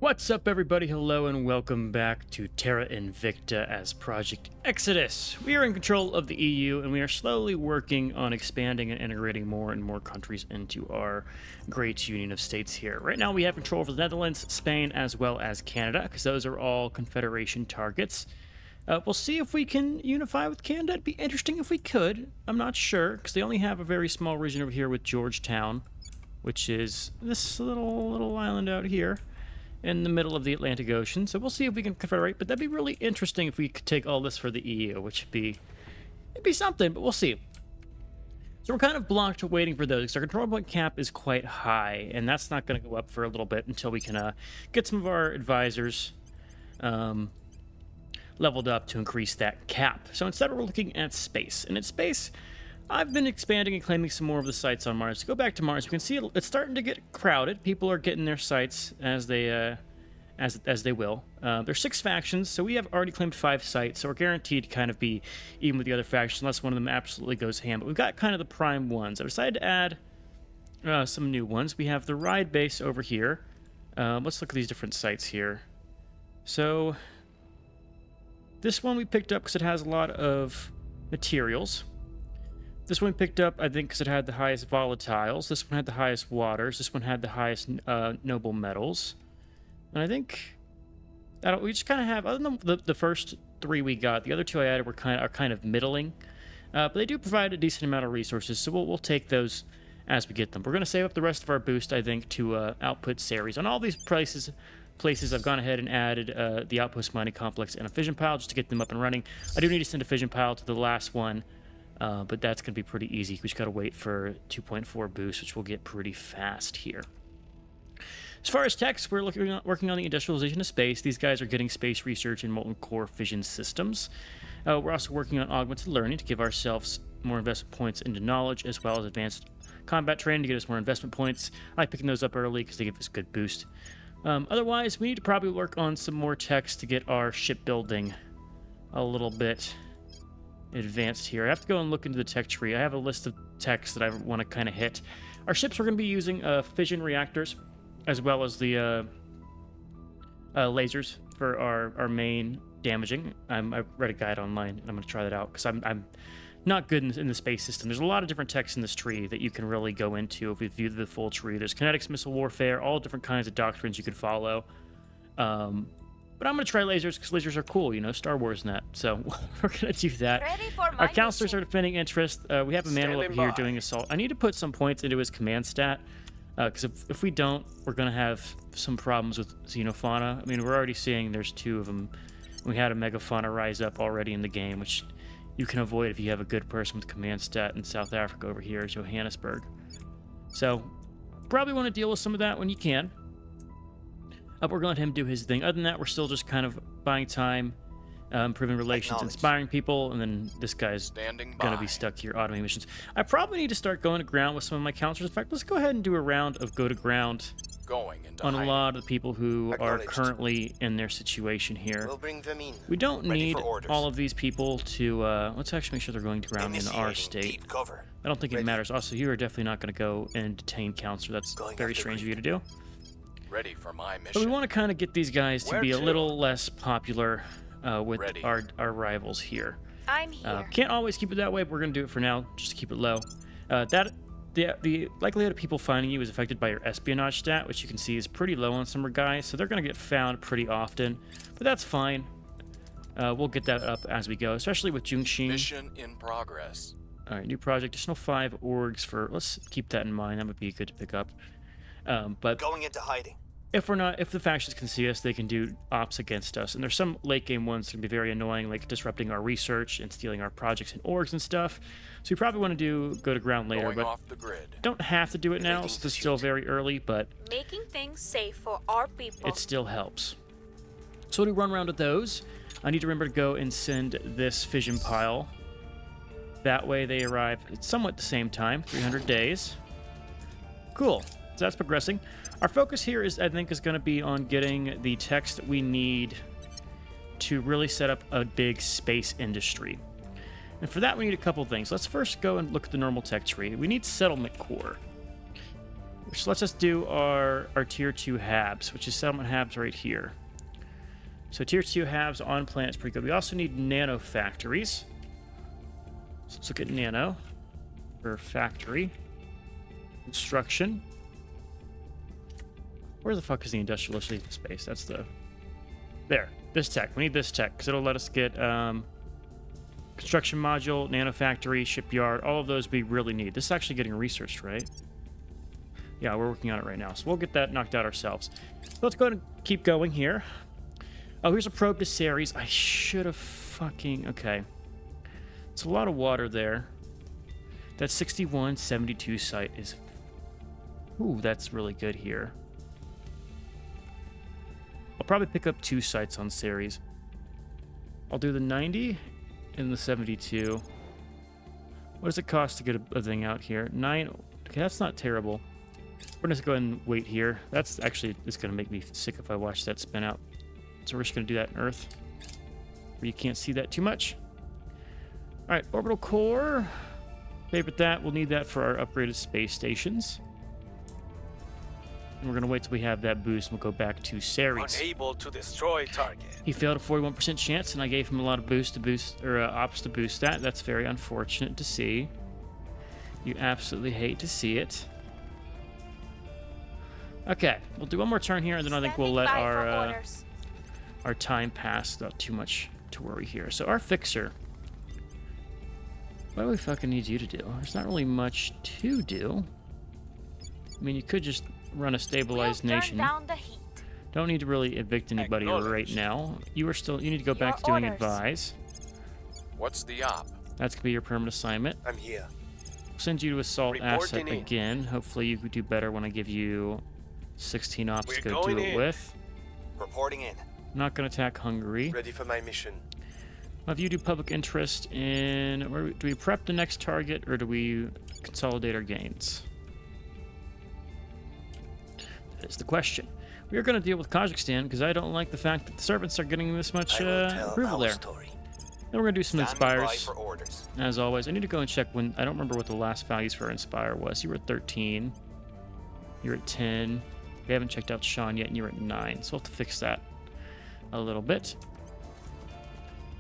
What's up, everybody? Hello, and welcome back to Terra Invicta as Project Exodus. We are in control of the EU, and we are slowly working on expanding and integrating more and more countries into our great union of states here. Right now, we have control over the Netherlands, Spain, as well as Canada, because those are all Confederation targets. We'll see if we can unify with Canada. It'd be interesting if we could. I'm not sure, because they only have a very small region over here with Georgetown, which is this little island out here in the middle of the Atlantic Ocean. So we'll see if we can confederate, but that'd be really interesting if we could take all this for the EU, which would be, it'd be something, but we'll see. So we're kind of blocked waiting for those. Our control point cap is quite high, and that's not going to go up for a little bit until we can get some of our advisors leveled up to increase that cap. So instead we're looking at space, and in space I've been expanding and claiming some more of the sites on Mars. To go back to Mars, we can see it's starting to get crowded. People are getting their sites as they will. There's 6 factions, so we have already claimed 5 sites, so we're guaranteed to kind of be even with the other factions, unless one of them absolutely goes ham. But we've got kind of the prime ones. I decided to add some new ones. We have the Ride base over here. Let's look at these different sites here. So this one we picked up because it has a lot of materials. This one picked up, I think, because it had the highest volatiles. This one had the highest waters. This one had the highest noble metals. And I think that we just kind of have, other than the first 3 we got, the other 2 I added are kind of middling. But they do provide a decent amount of resources, so we'll take those as we get them. We're going to save up the rest of our boost, I think, to output series. On all these places, I've gone ahead and added the outpost mining complex and a fission pile just to get them up and running. I do need to send a fission pile to the last one. But that's going to be pretty easy. We just got to wait for 2.4 boost, which we'll get pretty fast here. As far as techs, we're working on the industrialization of space. These guys are getting space research and molten core fission systems. We're also working on augmented learning to give ourselves more investment points into knowledge, as well as advanced combat training to get us more investment points. I like picking those up early because they give us good boost. Otherwise, we need to probably work on some more techs to get our shipbuilding a little bit advanced here. I have to go and look into the tech tree. I have a list of techs that I want to kind of hit. Our ships are going to be using fission reactors, as well as the lasers for our main damaging. I read a guide online, and I'm going to try that out, because I'm not good in the space system. There's a lot of different techs in this tree that you can really go into if you view the full tree. There's kinetics, missile warfare, all different kinds of doctrines you could follow. But I'm going to try lasers because lasers are cool, you know, Star Wars and that. So we're going to do that. Our counselors are defending interest. We have a manual over here doing assault. I need to put some points into his command stat, because if we don't, we're going to have some problems with xenofauna. I mean, we're already seeing there's 2 of them. We had a megafauna rise up already in the game, which you can avoid if you have a good person with command stat in South Africa over here, Johannesburg. So probably want to deal with some of that when you can. We're going to let him do his thing. Other than that, we're still just kind of buying time, improving relations, inspiring people, and then this guy's going to be stuck here automating missions. I probably need to start going to ground with some of my counselors. In fact, let's go ahead and do a round of go to ground on a lot of the people who are currently in their situation here. We don't need all of these people to... let's actually make sure they're going to ground in our state. I don't think it matters. Also, you are definitely not going to go and detain counselor. That's very strange of you to do. Ready for my mission. But we want to kind of get these guys to be a little less popular with our rivals here. I'm here. Can't always keep it that way, but we're going to do it for now, just to keep it low. The likelihood of people finding you is affected by your espionage stat, which you can see is pretty low on some guys, so they're going to get found pretty often. But that's fine. We'll get that up as we go, especially with Jungxing. Mission in progress. All right, new project, additional 5 orgs for... Let's keep that in mind. That would be good to pick up. But going into hiding. If the factions can see us, they can do ops against us. And there's some late game ones that can be very annoying, like disrupting our research and stealing our projects and orgs and stuff. So we probably want to go to ground later, Going but off the grid. don't have to do it now. It's still very early, but Making things safe for our people. it still helps. So to run around with those, I need to remember to go and send this fission pile. That way they arrive at somewhat the same time, 300 days. Cool. So that's progressing. Our focus here I think is going to be on getting the techs that we need to really set up a big space industry. And for that, we need a couple things. Let's first go and look at the normal tech tree. We need settlement core. Which lets us do our tier 2 habs, which is settlement habs right here. So tier 2 habs on planet's pretty good. We also need nano factories. So let's look at nano for factory. Construction. Where the fuck is the industrial space? That's the... There. This tech. We need this tech because it'll let us get construction module, nano factory, shipyard, all of those we really need. This is actually getting researched, right? Yeah, we're working on it right now. So we'll get that knocked out ourselves. So let's go ahead and keep going here. Oh, here's a probe to Ceres. I should have fucking... Okay. It's a lot of water there. That 6172 site is... Ooh, that's really good here. I'll probably pick up 2 sites on Ceres. I'll do the 90 and the 72. What does it cost to get a thing out here? 9... Okay, that's not terrible. We're going to go ahead and wait here. That's actually... It's going to make me sick if I watch that spin out. So we're just going to do that in Earth, where you can't see that too much. All right, orbital core. Favorite that. We'll need that for our upgraded space stations. And we're going to wait till we have that boost, and we'll go back to Ceres. Unable to destroy target. He failed a 41% chance, and I gave him a lot of ops to boost that. That's very unfortunate to see. You absolutely hate to see it. Okay, we'll do one more turn here, and then I think we'll let our time pass without too much to worry here. So our fixer. What do we fucking need you to do? There's not really much to do. I mean, you could just run a stabilized nation. Down the heat. Don't need to really evict anybody right now. You need to go back to doing advise. What's the op? That's gonna be your permanent assignment. I'm here. We'll send you to assault asset Reporting in. again. Hopefully you could do better when I give you 16 ops We're to go going do it in. with. Reporting in. I'm not gonna attack Hungary. Ready for my mission. Have you do public interest in... Do we prep the next target, or do we consolidate our gains? That is the question. We are going to deal with Kazakhstan, because I don't like the fact that the servants are getting this much I will tell approval our there. story. Then we're going to do some Standing by Inspires, for orders. as always. I need to go and check when... I don't remember what the last values for Inspire was. You were at 13. You're at 10. We haven't checked out Sean yet, and you're at 9. So we'll have to fix that a little bit.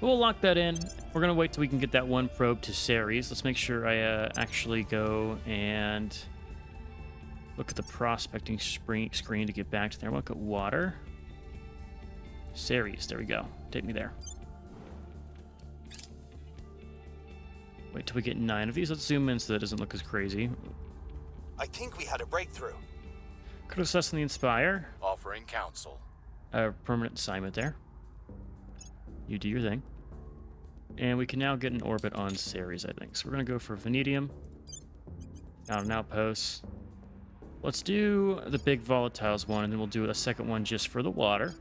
We'll lock that in. We're going to wait till we can get that one probe to Ceres. Let's make sure I actually go and look at the prospecting screen to get back to there. Look at water. Ceres. There we go. Take me there. Wait till we get 9 of these. Let's zoom in so that it doesn't look as crazy. I think we had a breakthrough. Could assess on the Inspire. Offering counsel. A permanent assignment there. You do your thing. And we can now get an orbit on Ceres, I think. So we're going to go for Vanadium. Out an outpost. Let's do the big volatiles one, and then we'll do a second one just for the water.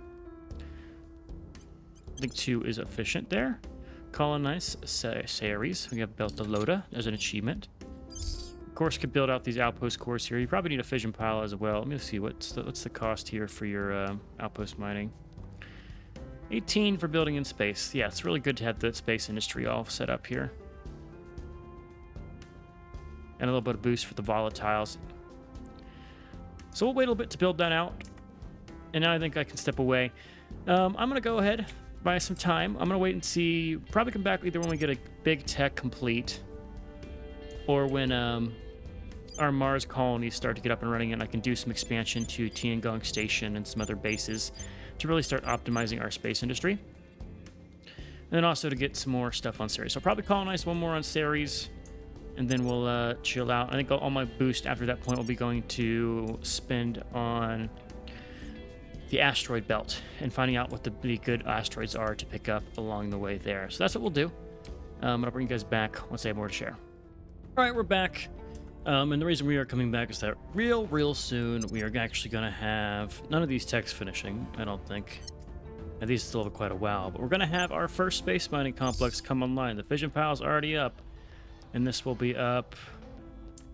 I think 2 is efficient there. Colonize Ceres. We have built the Loda as an achievement. Of course, could build out these outpost cores here. You probably need a fission pile as well. Let me see what's the cost here for your outpost mining. 18 for building in space. Yeah, it's really good to have the space industry all set up here. And a little bit of boost for the volatiles. So we'll wait a little bit to build that out. And now I think I can step away. I'm going to go ahead, buy some time. I'm going to wait and see. Probably come back either when we get a big tech complete, or when our Mars colonies start to get up and running, and I can do some expansion to Tiangong Station and some other bases to really start optimizing our space industry. And then also to get some more stuff on Ceres. So I'll probably colonize one more on Ceres, and then we'll chill out. I think all my boost after that point will be going to spend on the asteroid belt and finding out what the good asteroids are to pick up along the way there. So that's what we'll do. I'll bring you guys back once I have more to share. All right, we're back. And the reason we are coming back is that real soon we are actually going to have none of these techs finishing, I don't think. And these still have quite a while, but we're going to have our first space mining complex come online. The fission pile's already up, and this will be up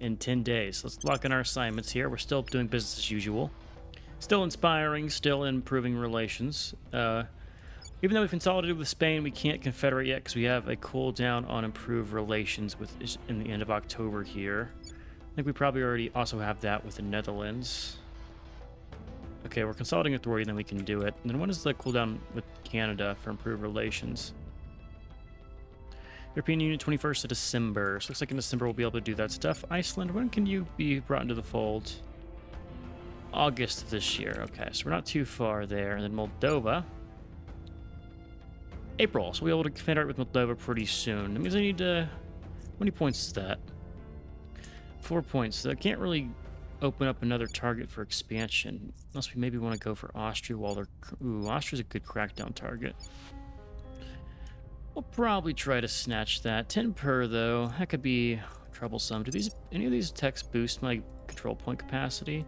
in 10 days. Let's lock in our assignments here. We're still doing business as usual. Still inspiring, still improving relations. Even though we've consolidated with Spain, we can't confederate yet because we have a cooldown on improved relations in the end of October here. think we probably already also have that with the Netherlands. Okay, we're consolidating authority, then we can do it. And then when is the cooldown with Canada for improved relations? European Union, 21st of December. So looks like in December we'll be able to do that stuff. Iceland, when can you be brought into the fold? August of this year. Okay, so we're not too far there. And then Moldova. April. So we'll be able to confederate with Moldova pretty soon. That means I need to... How many points is that? 4 points. So I can't really open up another target for expansion. Unless we maybe want to go for Austria while they're... Ooh, Austria's a good crackdown target. We'll probably try to snatch that. 10 per, though. That could be troublesome. Do any of these techs boost my control point capacity?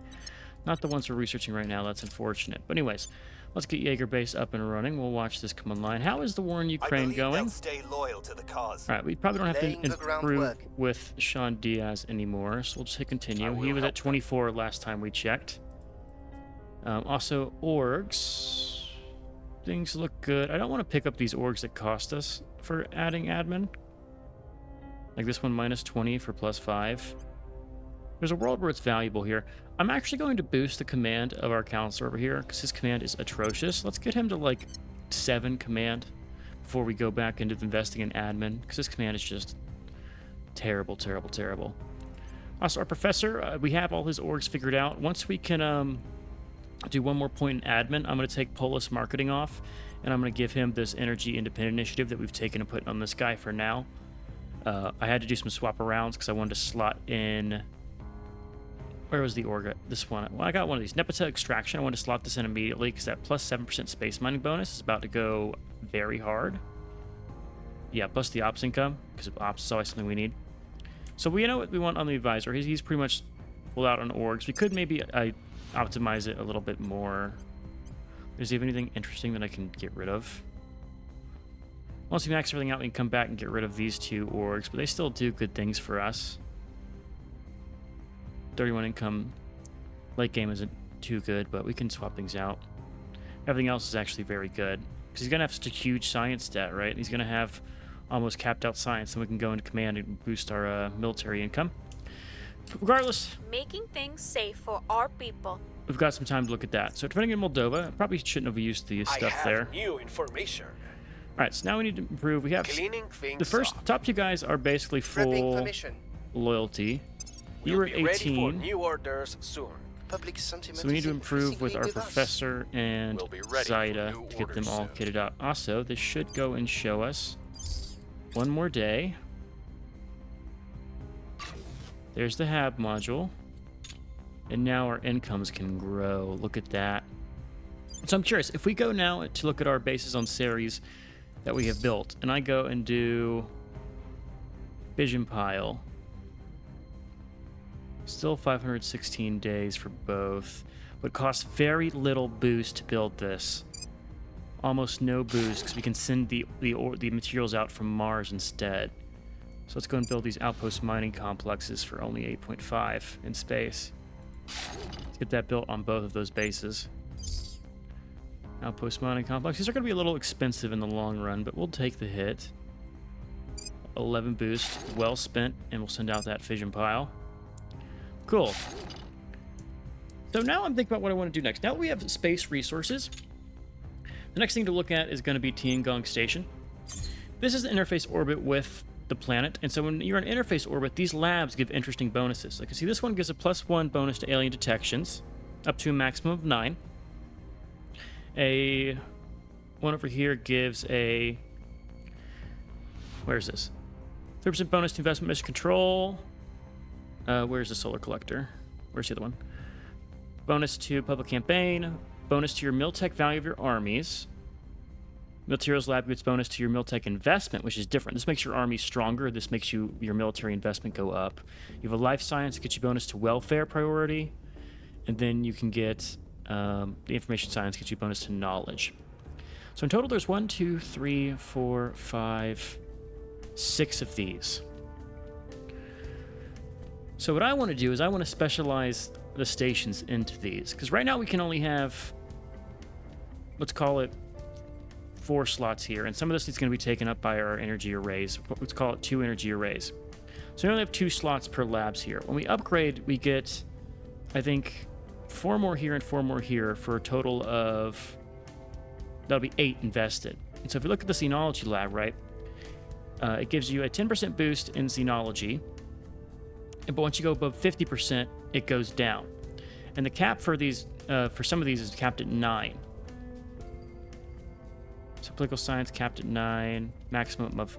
Not the ones we're researching right now. That's unfortunate. But anyways, let's get Jaeger Base up and running. We'll watch this come online. How is the war in Ukraine going? They'll stay loyal to the cause. All right, we probably don't have Laying to the improve groundwork. with Sean Diaz anymore, so we'll just hit continue. He was at 24 last time we checked. Also, orgs. Things look good. I don't want to pick up these orgs that cost us for adding admin. Like this one, minus 20 for plus 5. There's a world where it's valuable here. I'm actually going to boost the command of our counselor over here, because his command is atrocious. Let's get him to, like, 7 command before we go back into investing in admin, because his command is just terrible, terrible, terrible. Also, our professor, we have all his orgs figured out. Once we can do one more point in admin, I'm going to take Polis Marketing off, and I'm going to give him this Energy Independent Initiative that we've taken and put on this guy for now. I had to do some swap arounds because I wanted to slot in... Where was the org? This one. Well, I got one of these. Nepeta Extraction. I want to slot this in immediately because that plus 7% space mining bonus is about to go very hard. Yeah, plus the ops income, because ops is always something we need. So we know what we want on the advisor. He's pretty much full out on orgs. We could maybe optimize it a little bit more. Is there anything interesting that I can get rid of? Once we max everything out, we can come back and get rid of these 2 orgs, but they still do good things for us. 31 income. Late game isn't too good, but we can swap things out. Everything else is actually very good. Because he's going to have such a huge science stat, right? He's going to have almost capped out science, and we can go into command and boost our military income. Regardless, Making things safe for our people. we've got some time to look at that. So depending on Moldova, I probably shouldn't have used the stuff there. New information. All right, so now we need to improve. We have Cleaning things the first up. top 2 guys are basically Prepping for full mission. loyalty. You We'll were be ready for 18, new orders soon. Public sentiment so we need is to improve with increasingly our with us. professor and We'll be ready for Zaida new to get them orders all soon. kitted out. Also, this should go and show us one more day. There's the HAB module. And now our incomes can grow. Look at that. So I'm curious, if we go now to look at our bases on Ceres that we have built, and I go and do Vision Pile, still 516 days for both, but costs very little boost to build this. Almost no boost, because we can send the materials out from Mars instead. So let's go and build these outpost mining complexes for only 8.5 in space. Let's get that built on both of those bases. Outpost mining complex. These are going to be a little expensive in the long run, but we'll take the hit. 11 boost, well spent, and we'll send out that fission pile. Cool. So now I'm thinking about what I want to do next. Now that we have space resources, the next thing to look at is going to be Tiangong Station. This is the interface orbit with the planet, and so when you're in interface orbit, these labs give interesting bonuses. Like you see, this one gives a +1 bonus to alien detections, up to a maximum of 9. A one over here gives a... Where's this? 3% bonus to investment mission control. Where's the solar collector? Where's the other one? Bonus to public campaign. Bonus to your Miltech value of your armies. Materials lab gets bonus to your Miltech investment, which is different. This makes your army stronger. This makes your military investment go up. You have a life science that gets you bonus to welfare priority. And then you can get the information science gets you bonus to knowledge. So in total, there's 1, 2, 3, 4, 5, 6 of these. So what I want to do is I want to specialize the stations into these. Because right now we can only have, let's call it 4 slots here. And some of this is going to be taken up by our energy arrays. Let's call it 2 energy arrays. So we only have 2 slots per labs here. When we upgrade, we get, I think, 4 more here and 4 more here for a total of, that'll be 8 invested. And so if you look at the Xenology lab, right, it gives you a 10% boost in Xenology. But once you go above 50%, it goes down. And the cap for these, for some of these, is capped at 9. So political science capped at 9, maximum of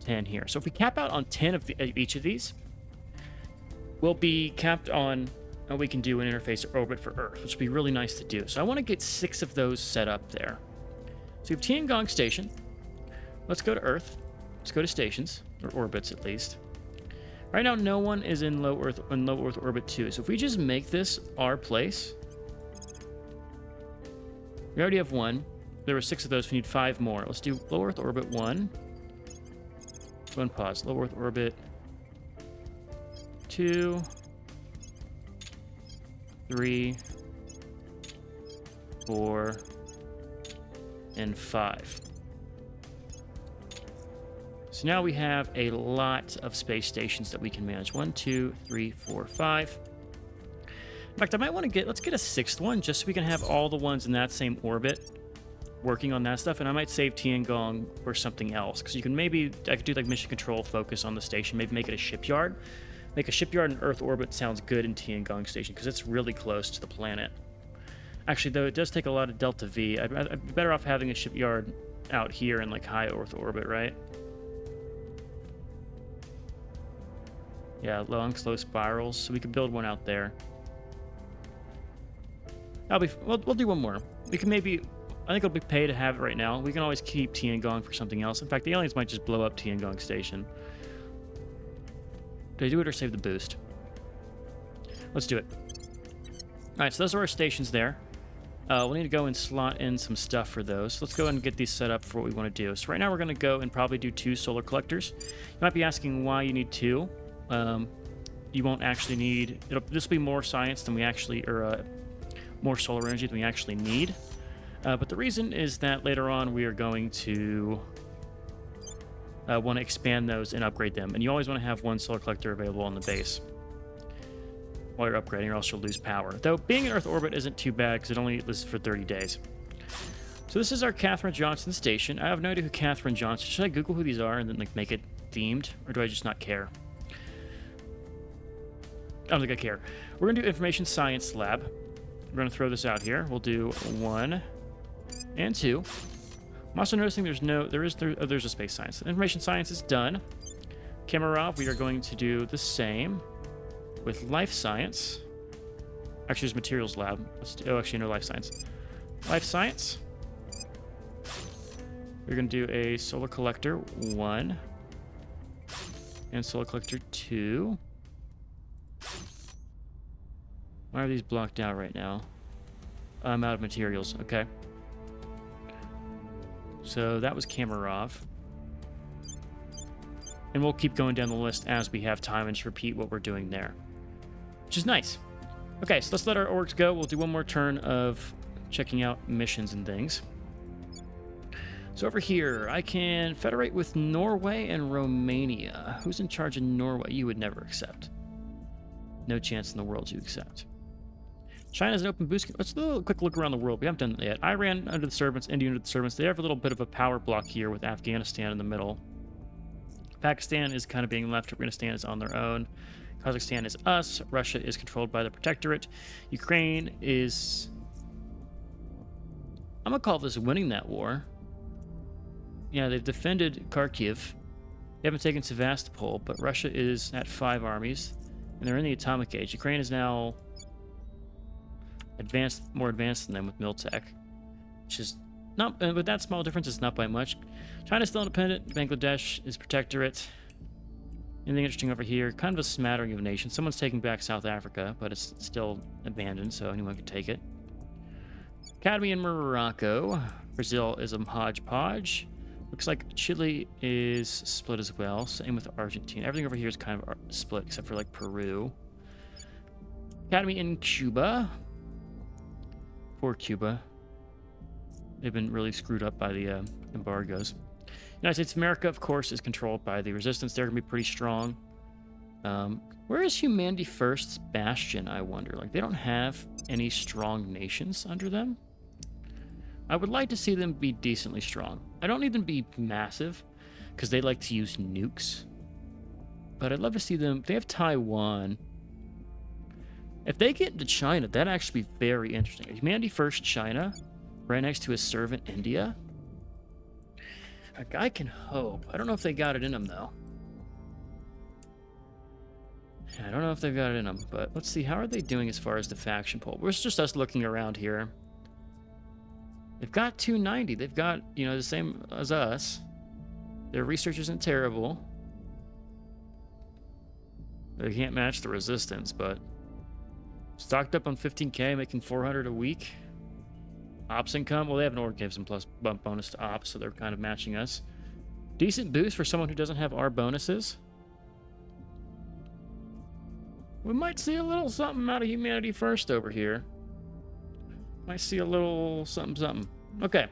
10 here. So if we cap out on 10 of each of these, we'll be capped on, we can do an interface orbit for Earth, which would be really nice to do. So I want to get 6 of those set up there. So we have Tiangong Station. Let's go to Earth. Let's go to stations, or orbits at least. Right now, no one is in low Earth orbit 2. So if we just make this our place, we already have 1. There were 6 of those. We need 5 more. Let's do low Earth orbit 1. One pause. Low Earth orbit 2, 3, 4, and 5. So now we have a lot of space stations that we can manage. 1, 2, 3, 4, 5. In fact, I might want to let's get a 6th one just so we can have all the ones in that same orbit working on that stuff. And I might save Tiangong for something else, because you can I could do like mission control, focus on the station, maybe make it a shipyard. Make a shipyard in Earth orbit sounds good in Tiangong Station because it's really close to the planet. Actually, though, it does take a lot of Delta V. I'd be better off having a shipyard out here in like high Earth orbit, right? Yeah, long, slow spirals. So we could build one out there. We'll do one more. We can maybe, I think it'll be pay to have it right now. We can always keep Tiangong for something else. In fact, the aliens might just blow up Tiangong Station. Do I do it or save the boost? Let's do it. All right, so those are our stations there. We'll need to go and slot in some stuff for those. Let's go ahead and get these set up for what we want to do. So right now we're going to go and probably do 2 solar collectors. You might be asking why you need 2. You won't actually need... This will be more science than we actually... Or more solar energy than we actually need. But the reason is that later on we are going to want to expand those and upgrade them. And you always want to have 1 solar collector available on the base while you're upgrading, or else you'll lose power. Though being in Earth orbit isn't too bad because it only lists for 30 days. So this is our Catherine Johnson station. I have no idea who Catherine Johnson. Should I Google who these are and then like make it themed, or do I just not care? I don't think I care. We're gonna do information science lab. We're gonna throw this out here. We'll do 1 and 2. I'm also noticing there's a space science. Information science is done. Kemerov, we are going to do the same with life science. Actually, there's materials lab. Actually, no, life science. Life science. We're going to do a solar collector 1 and solar collector 2. Why are these blocked out right now? I'm out of materials. Okay. So that was Kemerov. And we'll keep going down the list as we have time and just repeat what we're doing there, which is nice. Okay, so let's let our orgs go. We'll do one more turn of checking out missions and things. So over here, I can federate with Norway and Romania. Who's in charge of Norway? You would never accept. No chance in the world you accept. China's an open boost. Let's do a quick look around the world. We haven't done that yet. Iran under the servants, India under the servants. They have a little bit of a power block here with Afghanistan in the middle. Pakistan is kind of being left. Afghanistan is on their own. Kazakhstan is us. Russia is controlled by the Protectorate. Ukraine is... I'm going to call this winning that war. Yeah, they've defended Kharkiv. They haven't taken Sevastopol, but Russia is at 5 armies, and they're in the atomic age. Ukraine is now more advanced than them with Miltech, which is not, with that small difference, it's not by much. China's still independent. Bangladesh is protectorate. Anything interesting over here? Kind of a smattering of nations. Someone's taking back South Africa, but it's still abandoned, so anyone could take it. Academy in Morocco. Brazil is a hodgepodge. Looks like Chile is split as well. Same with Argentina. Everything over here is kind of split, except for like Peru. Academy in Cuba. Poor Cuba. They've been really screwed up by the embargoes. United States of America, of course, is controlled by the resistance. They're going to be pretty strong. Where is Humanity First's bastion, I wonder? Like, they don't have any strong nations under them. I would like to see them be decently strong. I don't need them to be massive, because they like to use nukes. But I'd love to see them... They have Taiwan. If they get into China, that'd actually be very interesting. Humanity First China, right next to a servant India. A guy can hope. I don't know if they got it in them, though. I don't know if they've got it in them, but let's see. How are they doing as far as the faction poll? It's just us looking around here. They've got 290. They've got, you know, the same as us. Their research isn't terrible. They can't match the resistance, but stocked up on 15k, making 400 a week. Ops income, well, they have an org gives them plus bump bonus to ops, so they're kind of matching us. Decent boost for someone who doesn't have our bonuses. We might see a little something out of Humanity First over here. Might see a little something. Okay.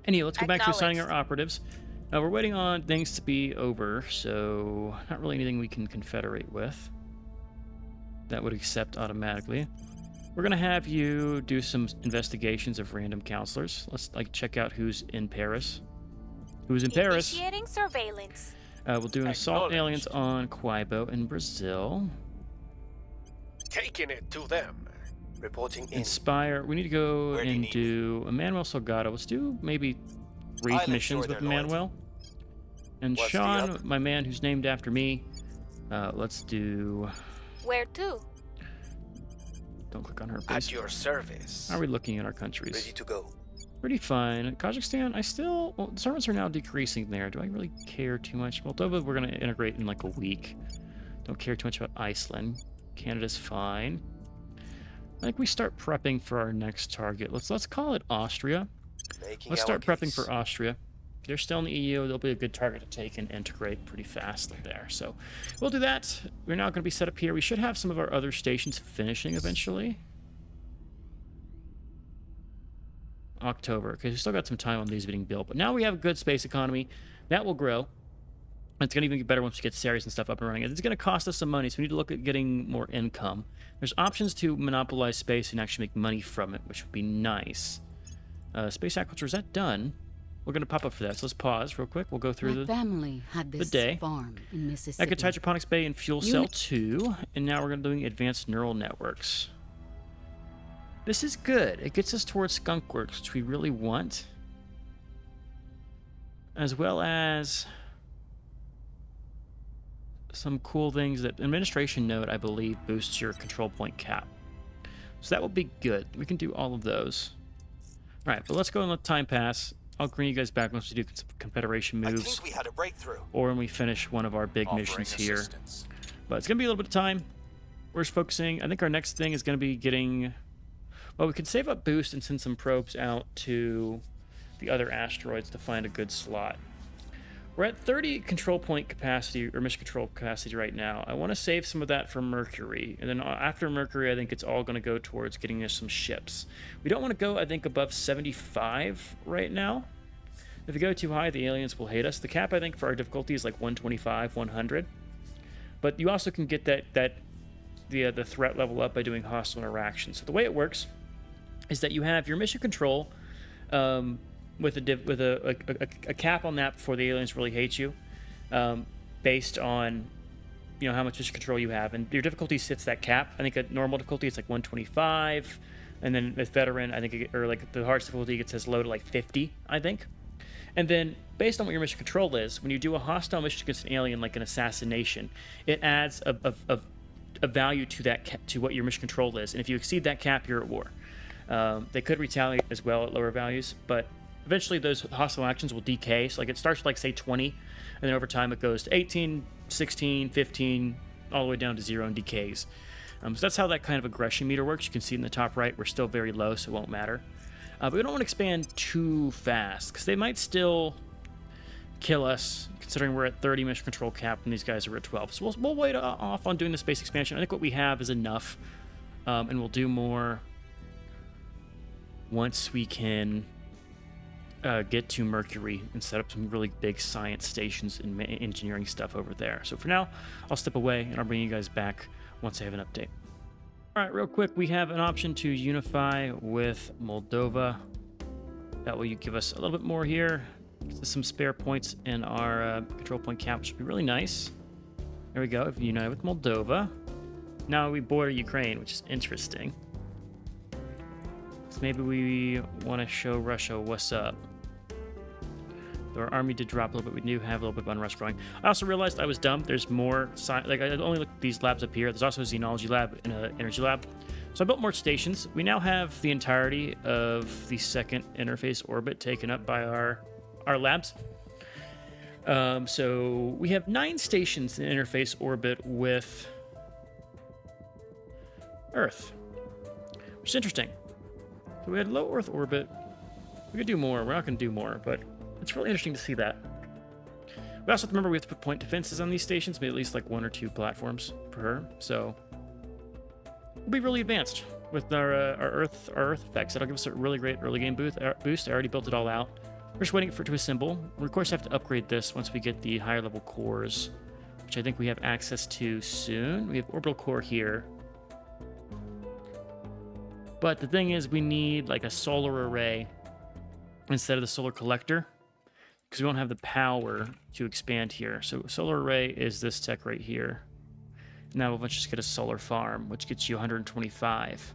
Anyway, let's go back to assigning our operatives. We're waiting on things to be over, so not really anything we can confederate with. That would accept automatically. We're gonna have you do some investigations of random counselors. Let's check out who's in Paris. Who's in Paris? Initiating surveillance. We'll do an assault aliens on Quaibo in Brazil. Taking it to them. Reporting in. Inspire. We need to go and do Emmanuel Salgado. Let's do maybe 3 missions with Emmanuel. And Sean, my man who's named after me, let's do... Where to? Don't click on her, please. At your service. How are we looking at our countries? Ready to go. Pretty fine. Kazakhstan, well, the servants are now decreasing there. Do I really care too much? Moldova, we're going to integrate in like a week. Don't care too much about Iceland. Canada's fine. I think we start prepping for our next target. Let's call it Austria. Let's start prepping for Austria. They're still in the EU. They'll be a good target to take and integrate pretty fast there. So we'll do that. We're now going to be set up here. We should have some of our other stations finishing eventually. October, because we still got some time on these being built. But now we have a good space economy. That will grow. It's going to even get better once we get Ceres and stuff up and running. It's going to cost us some money, so we need to look at getting more income. There's options to monopolize space and actually make money from it, which would be nice. Space aquaculture, is that done? We're going to pop up for that, so let's pause real quick. We'll go through the family had this day. Farm in Mississippi. Eckert Hydroponics Bay and Fuel Cell 2, and now we're going to be doing advanced neural networks. This is good. It gets us towards skunk works, which we really want. As well as some cool things that administration node, I believe, boosts your control point cap. So that will be good. We can do all of those. All right, but let's go and let time pass. I'll bring you guys back once we do some Confederation moves. I think we had a breakthrough. Or when we finish one of our big missions here. But it's going to be a little bit of time. We're just focusing. I think our next thing is going to be getting... Well, we could save up boost and send some probes out to the other asteroids to find a good slot. We're at 30 control point capacity, or mission control capacity right now. I want to save some of that for Mercury. And then after Mercury, I think it's all going to go towards getting us some ships. We don't want to go, I think, above 75 right now. If we go too high, the aliens will hate us. The cap, I think, for our difficulty is like 125, 100. But you also can get the threat level up by doing hostile interactions. So the way it works is that you have your mission control with a cap on that before the aliens really hate you, based on how much mission control you have, and your difficulty sits that cap. I think at normal difficulty it's like 125, and then with veteran, I think or like the hardest difficulty it says low to like 50, I think. And then based on what your mission control is, when you do a hostile mission against an alien like an assassination, it adds a value to that to what your mission control is, and if you exceed that cap, you're at war. They could retaliate as well at lower values, but eventually those hostile actions will decay. So like it starts like say 20, and then over time it goes to 18, 16, 15, all the way down to 0 and decays. So that's how that kind of aggression meter works. You can see in the top right, we're still very low, so it won't matter. But we don't want to expand too fast, because they might still kill us, considering we're at 30 mission control cap and these guys are at 12. So we'll wait off on doing the space expansion. I think what we have is enough, and we'll do more once we can get to Mercury and set up some really big science stations and engineering stuff over there. So for now, I'll step away and I'll bring you guys back once I have an update. All right, real quick, we have an option to unify with Moldova. That will give us a little bit more here. Some spare points in our control point cap, which would be really nice. There we go. If you unite with Moldova. Now we border Ukraine, which is interesting. So maybe we want to show Russia what's up. Our army did drop a little bit. We do have a little bit of unrest growing. I also realized I was dumb. There's more like I only looked at these labs up here. There's also a xenology lab and an energy lab. So I built more stations. We now have the entirety of the second interface orbit taken up by our labs. So we have 9 stations in interface orbit with Earth, which is interesting. So we had low Earth orbit. We could do more. We're not going to do more, but it's really interesting to see that. We also have to remember we have to put point defenses on these stations, maybe at least like 1 or 2 platforms per. So we'll be really advanced with our Earth effects. That'll give us a really great early game boost. I already built it all out. We're just waiting for it to assemble. We of course have to upgrade this once we get the higher level cores, which I think we have access to soon. We have orbital core here. But the thing is, we need like a solar array instead of the solar collector, because we won't have the power to expand here. So solar array is this tech right here. And now we'll just get a solar farm, which gets you 125.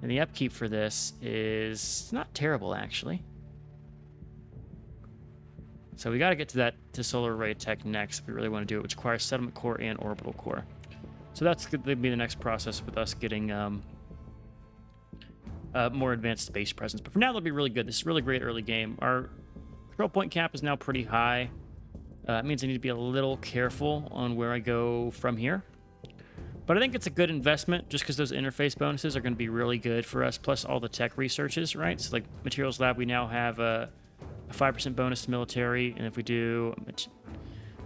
And the upkeep for this is not terrible, actually. So we got to get to solar array tech next if we really want to do it, which requires settlement core and orbital core. So that's going to be the next process with us getting more advanced space presence. But for now, that'll be really good. This is a really great early game. Our control point cap is now pretty high. It means I need to be a little careful on where I go from here. But I think it's a good investment just because those interface bonuses are going to be really good for us, plus all the tech researches, right? So like Materials Lab, we now have a 5% bonus to military, and if we do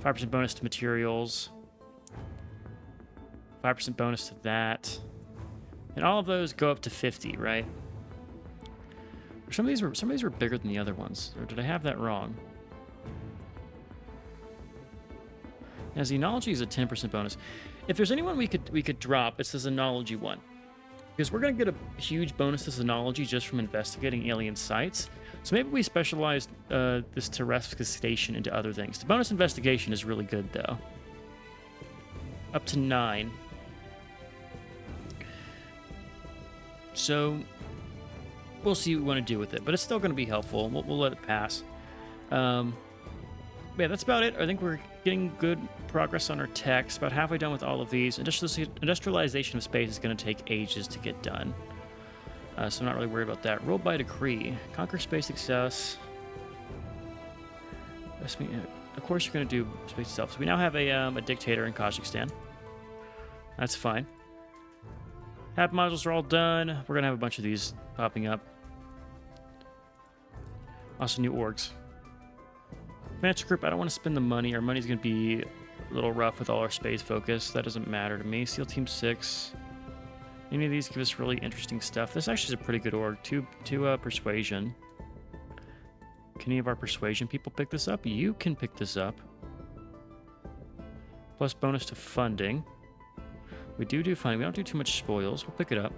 5% bonus to materials, 5% bonus to that, and all of those go up to 50, right? Some of these were bigger than the other ones, or did I have that wrong? Now, xenology is a 10% bonus. If there's anyone we could drop, it's the xenology one, because we're going to get a huge bonus to xenology just from investigating alien sites. So maybe we specialize this terrestrialization into other things. The bonus investigation is really good, though. Up to 9. So we'll see what we want to do with it, but it's still going to be helpful. We'll let it pass. Yeah, that's about it. I think we're getting good progress on our techs. About halfway done with all of these. Industrialization of space is going to take ages to get done. So I'm not really worried about that. Rule by decree. Conquer space success. Of course you're going to do space itself. So we now have a dictator in Kazakhstan. That's fine. Hab modules are all done. We're going to have a bunch of these popping up. Also new orgs. Financial group, I don't want to spend the money. Our money's going to be a little rough with all our space focus. That doesn't matter to me. SEAL Team 6. Any of these give us really interesting stuff. This actually is a pretty good org. Two persuasion. Can any of our persuasion people pick this up? You can pick this up. Plus bonus to funding. We do funding. We don't do too much spoils. We'll pick it up.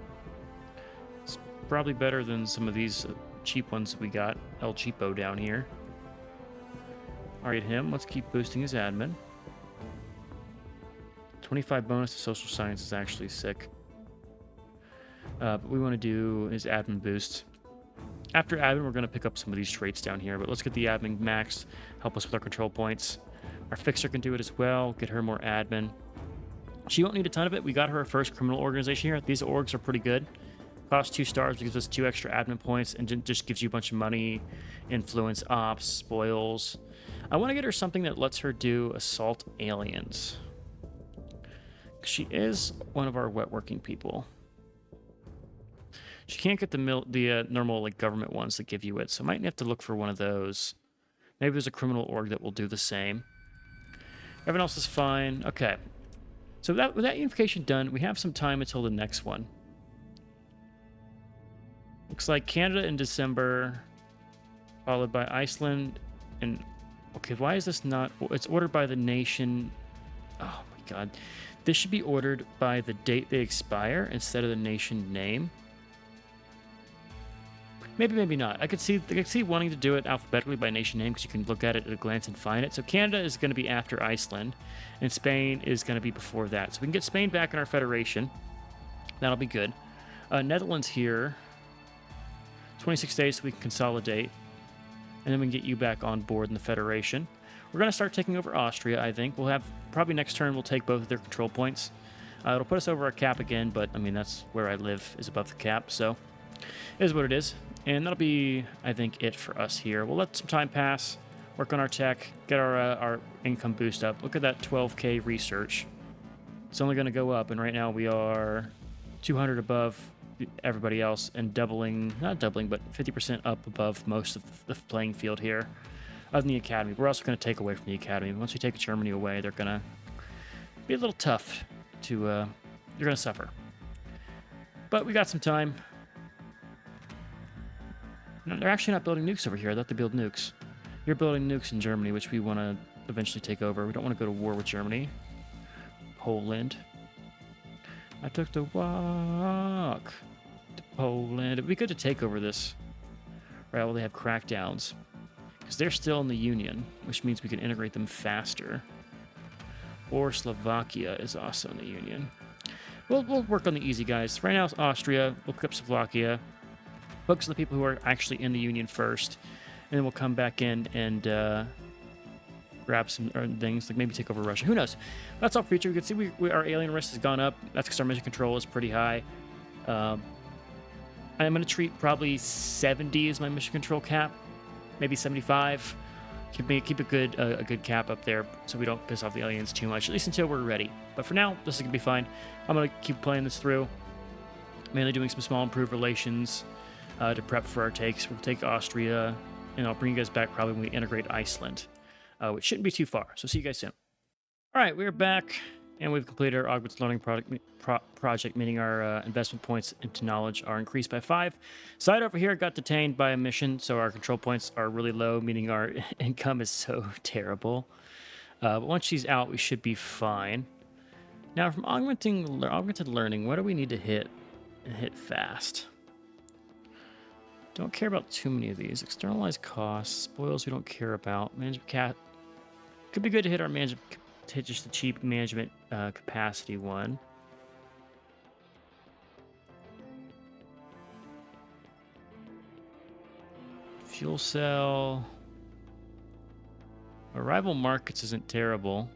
It's probably better than some of these cheap ones we got. El Cheapo down here. Alright, him. Let's keep boosting his admin. 25 bonus to social science is actually sick. But we want to do his admin boost. After admin, we're going to pick up some of these traits down here. But let's get the admin maxed. Help us with our control points. Our fixer can do it as well. Get her more admin. She won't need a ton of it. We got her first criminal organization here. These orgs are pretty good. Cost 2 stars, gives us 2 extra admin points, and just gives you a bunch of money, influence, ops, spoils. I want to get her something that lets her do assault aliens. She is one of our wet working people. She can't get the normal like government ones that give you it, so I might have to look for one of those. Maybe there's a criminal org that will do the same. Everyone else is fine. Okay. So with that unification done, we have some time until the next one. Looks like Canada in December, followed by Iceland. And okay, why is this not? It's ordered by the nation. Oh my god, this should be ordered by the date they expire instead of the nation name. Maybe, maybe not. I could see wanting to do it alphabetically by nation name because you can look at it at a glance and find it. So Canada is going to be after Iceland, and Spain is going to be before that. So we can get Spain back in our federation. That'll be good. Netherlands here. 26 days so we can consolidate, and then we can get you back on board in the federation. We're going to start taking over Austria, I think. We'll have, probably next turn, we'll take both of their control points. It'll put us over our cap again, but, I mean, that's where I live, is above the cap, so it is what it is. And that'll be, I think, it for us here. We'll let some time pass, work on our tech, get our income boost up. Look at that 12K research. It's only going to go up, and right now we are 200 above everybody else and doubling, not doubling, but 50% up above most of the playing field here. Other than the academy. We're also going to take away from the academy. Once we take Germany away, they're going to be a little tough to, they're going to suffer. But we got some time. No, they're actually not building nukes over here. I thought they build nukes. You're building nukes in Germany, which we want to eventually take over. We don't want to go to war with Germany. Poland. I took the walk to Poland. It'd be good to take over this. Right, well, they have crackdowns. Because they're still in the Union, which means we can integrate them faster. Or Slovakia is also in the Union. We'll work on the easy guys. Right now it's Austria. We'll pick up Slovakia. Focus on the people who are actually in the Union first. And then we'll come back in and grab some things, like maybe take over Russia. Who knows? That's all future. We can see our alien risk has gone up. That's because our mission control is pretty high. I'm going to treat probably 70 as my mission control cap. Maybe 75. Keep a good cap up there so we don't piss off the aliens too much, at least until we're ready. But for now, this is going to be fine. I'm going to keep playing this through. Mainly doing some small improved relations to prep for our takes. We'll take Austria, and I'll bring you guys back probably when we integrate Iceland, which shouldn't be too far. So see you guys soon. All right, we're back, and we've completed our augmented learning project, meaning our investment points into knowledge are increased by 5. Side over here got detained by a mission, so our control points are really low, meaning our income is so terrible. But once she's out, we should be fine. Now, from augmented learning, what do we need to hit and hit fast? Don't care about too many of these. Externalized costs, spoils we don't care about. Management cat could be good to hit our management, to hit just the cheap management capacity one. Fuel cell. Arrival markets isn't terrible.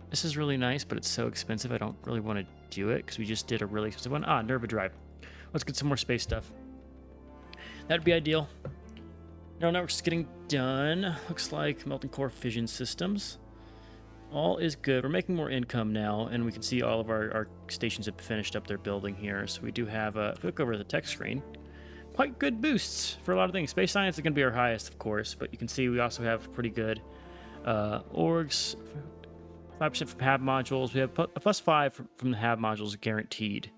This is really nice, but it's so expensive. I don't really want to do it because we just did a really expensive one. Nerva drive. Let's get some more space stuff. That'd be ideal. Neural networks getting done. Looks like melting core fission systems. All is good. We're making more income now, and we can see all of our stations have finished up their building here. So we do have, if we look over the tech screen, quite good boosts for a lot of things. Space science is going to be our highest, of course, but you can see we also have pretty good orgs. 5% from HAB modules. We have a +5 from the HAB modules guaranteed.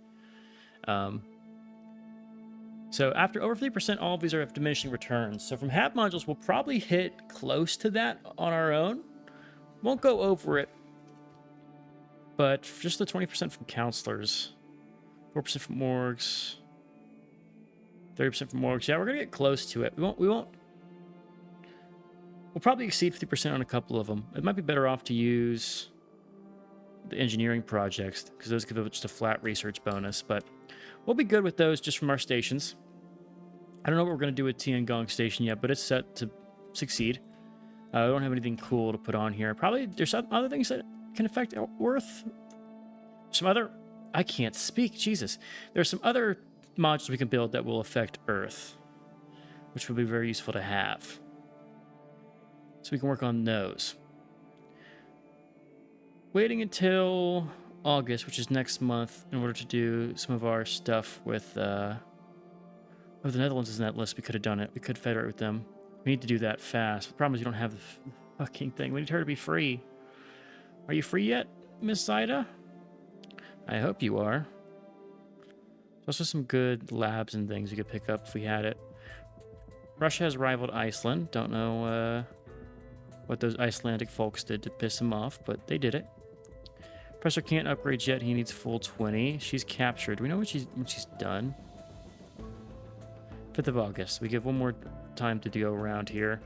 So after over 3%, all of these are of diminishing returns. So from HAB modules, we'll probably hit close to that on our own. Won't go over it. But just the 20% from counselors. 4% from orgs. 30% from orgs. Yeah, we're going to get close to it. We'll probably exceed 50% on a couple of them. It might be better off to use the engineering projects because those give just a flat research bonus, but we'll be good with those just from our stations. I don't know what we're going to do with Tiangong Station yet, but it's set to succeed. We don't have anything cool to put on here. Probably there's some other things that can affect Earth. Some other... I can't speak. Jesus. There's some other modules we can build that will affect Earth, which will be very useful to have. So we can work on those. Waiting until August, which is next month, in order to do some of our stuff with the Netherlands is in that list. We could have done it. We could federate with them. We need to do that fast. The problem is you don't have the fucking thing. We need her to be free. Are you free yet, Miss Zaida? I hope you are. There's also some good labs and things we could pick up if we had it. Russia has rivaled Iceland. Don't know what those Icelandic folks did to piss him off, but they did it. Professor can't upgrade yet. He needs full 20. She's captured. Do we know what she's done? 5th of August. We give one more time to go around here.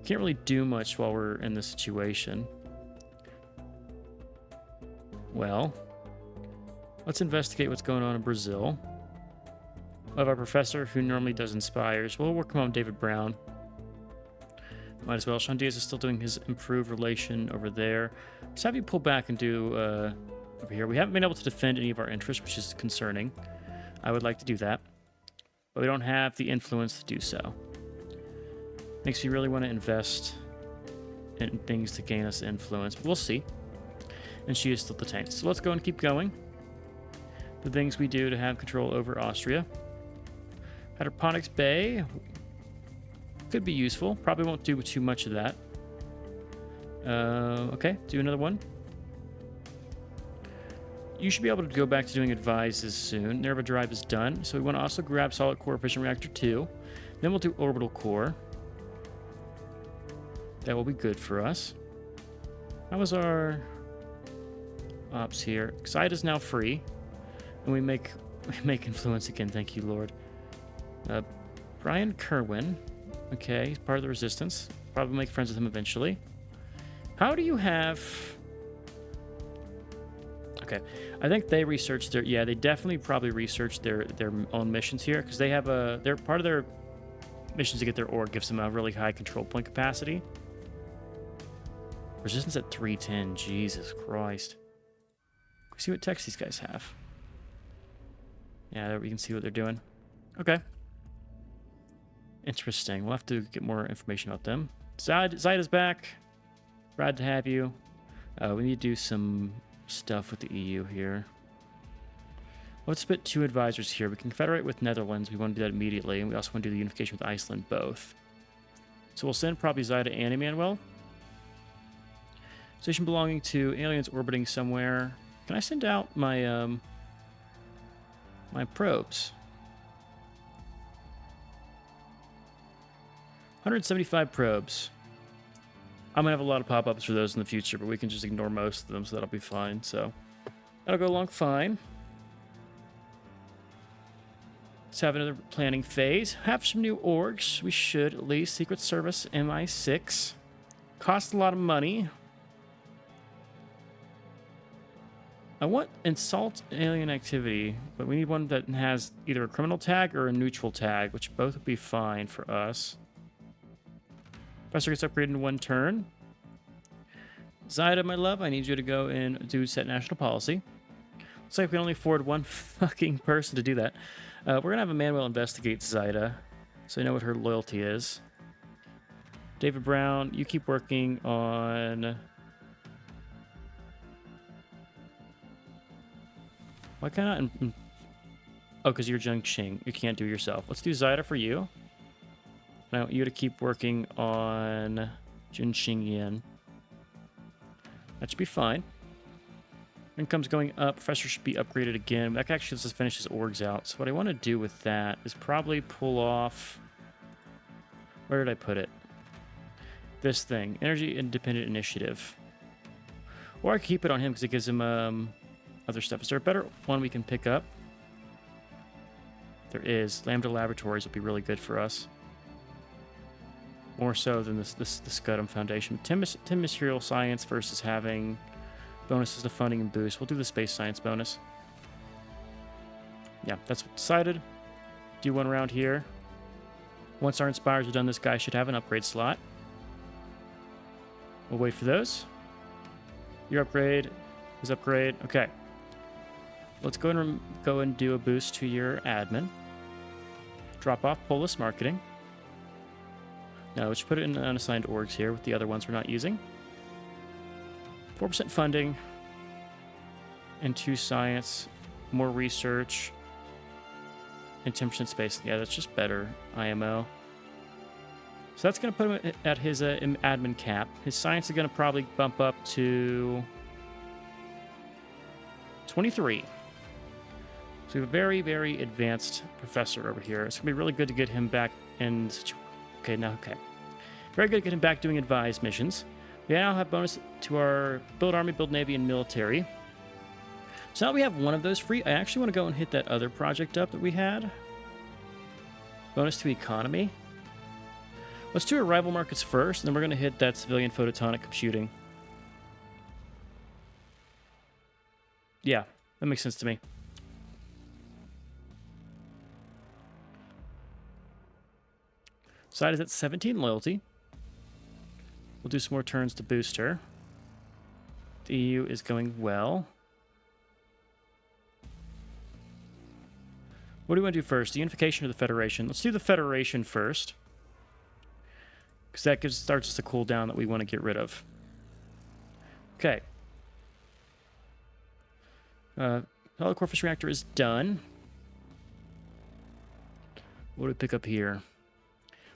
Can't really do much while we're in this situation. Well, let's investigate what's going on in Brazil. We have our professor who normally does inspires. We'll work on David Brown. Might as well. Sean Diaz is still doing his improved relation over there. Let's have you pull back and do over here. We haven't been able to defend any of our interests, which is concerning. I would like to do that, but we don't have the influence to do so. Makes me really want to invest in things to gain us influence, but we'll see. And she is still detained. So let's go and keep going. The things we do to have control over Austria. Hydroponics Bay could be useful. Probably won't do too much of that. Okay, do another one. You should be able to go back to doing advises soon. Nerva Drive is done. So we want to also grab Solid Core Fission Reactor 2. Then we'll do Orbital Core. That will be good for us. How was our ops here? Xide is now free. And we make influence again. Thank you, Lord. Brian Kerwin. Okay, he's part of the resistance. Probably make friends with him eventually. How do you have... Okay, I think they researched their... Yeah, they definitely probably researched their own missions here, because they have a... They're part of their missions to get their org gives them a really high control point capacity. Resistance at 310. Jesus Christ. See what techs these guys have. Yeah, there we can see what they're doing. Okay. Interesting. We'll have to get more information about them. Zide is back. Glad to have you. We need to do some stuff with the EU here. Let's split 2 advisors here. We can confederate with Netherlands. We want to do that immediately. And we also want to do the unification with Iceland both. So we'll send probably Zida and Emmanuel. Station belonging to aliens orbiting somewhere. Can I send out my my probes? 175 probes. I'm gonna have a lot of pop-ups for those in the future, but we can just ignore most of them, so that'll be fine. So that'll go along fine. Let's have another planning phase. Have some new orgs. We should at least. Secret Service MI6. Costs a lot of money. I want Insult Alien Activity, but we need one that has either a criminal tag or a neutral tag, which both would be fine for us. Professor gets upgraded in 1 turn. Zyda, my love, I need you to go and do set national policy. Looks like we can only afford 1 fucking person to do that. We're going to have Emmanuel investigate Zyda, so I know what her loyalty is. David Brown, you keep working on... Why can't I... Oh, because you're Zhengxing. You can't do it yourself. Let's do Zyda for you. I want you to keep working on Jinxingyan. That should be fine. Income's going up. Professor should be upgraded again. That actually lets us finish his orgs out. So what I want to do with that is probably pull off... Where did I put it? This thing. Energy Independent Initiative. Or I can keep it on him because it gives him other stuff. Is there a better one we can pick up? There is. Lambda Laboratories will be really good for us. More so than the Scudam Foundation. 10 Material Science versus having bonuses to funding and boost. We'll do the Space Science bonus. Yeah, that's what decided. Do one around here. Once our Inspires are done, this guy should have an upgrade slot. We'll wait for those. Your upgrade. His upgrade. Okay. Let's go and do a boost to your admin. Drop off Polis Marketing. No, we should put it in unassigned orgs here with the other ones we're not using. 4% funding. And 2 science. More research. And 10% space. Yeah, that's just better. IMO. So that's going to put him at his admin cap. His science is going to probably bump up to 23. So we have a very, very advanced professor over here. It's going to be really good to get him back in... Okay, now, okay. Very good to get him back doing advised missions. We now have bonus to our build army, build navy, and military. So now we have one of those free. I actually want to go and hit that other project up that we had. Bonus to economy. Let's do arrival markets first, and then we're going to hit that civilian photonic computing. Yeah, that makes sense to me. Side is at 17 loyalty. We'll do some more turns to boost her. The EU is going well. What do we want to do first? The unification or the Federation? Let's do the Federation first. Because that starts us a cooldown that we want to get rid of. Okay. Solid core fission reactor is done. What do we pick up here?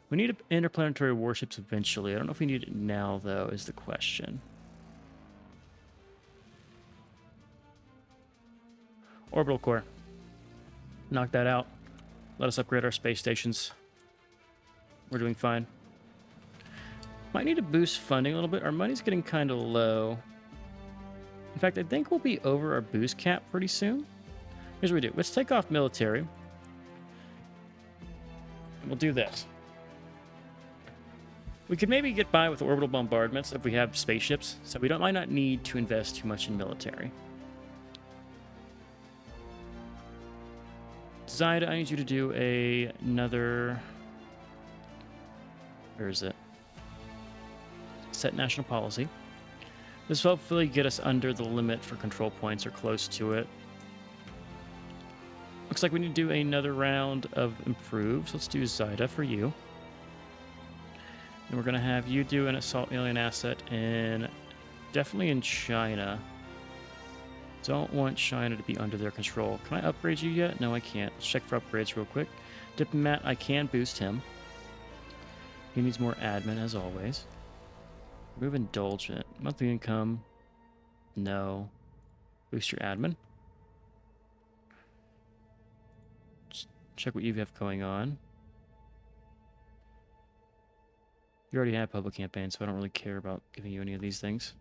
We need interplanetary warships eventually. I don't know if we need it now, though, is the question. Orbital core. Knock that out. Let us upgrade our space stations. We're doing fine. Might need to boost funding a little bit. Our money's getting kind of low. In fact, I think we'll be over our boost cap pretty soon. Here's what we do. Let's take off military. We'll do this. We could maybe get by with orbital bombardments if we have spaceships, so we might not need to invest too much in military. Zyda, I need you to do another... Where is it? Set national policy. This will hopefully get us under the limit for control points or close to it. Looks like we need to do another round of improves. Let's do Zyda for you. And we're going to have you do an assault alien asset definitely in China. Don't want China to be under their control. Can I upgrade you yet? No, I can't. Let's check for upgrades real quick. Diplomat, I can boost him. He needs more admin, as always. Remove indulgent. Monthly income. No. Boost your admin. Just check what you have going on. You already have public campaign, so I don't really care about giving you any of these things.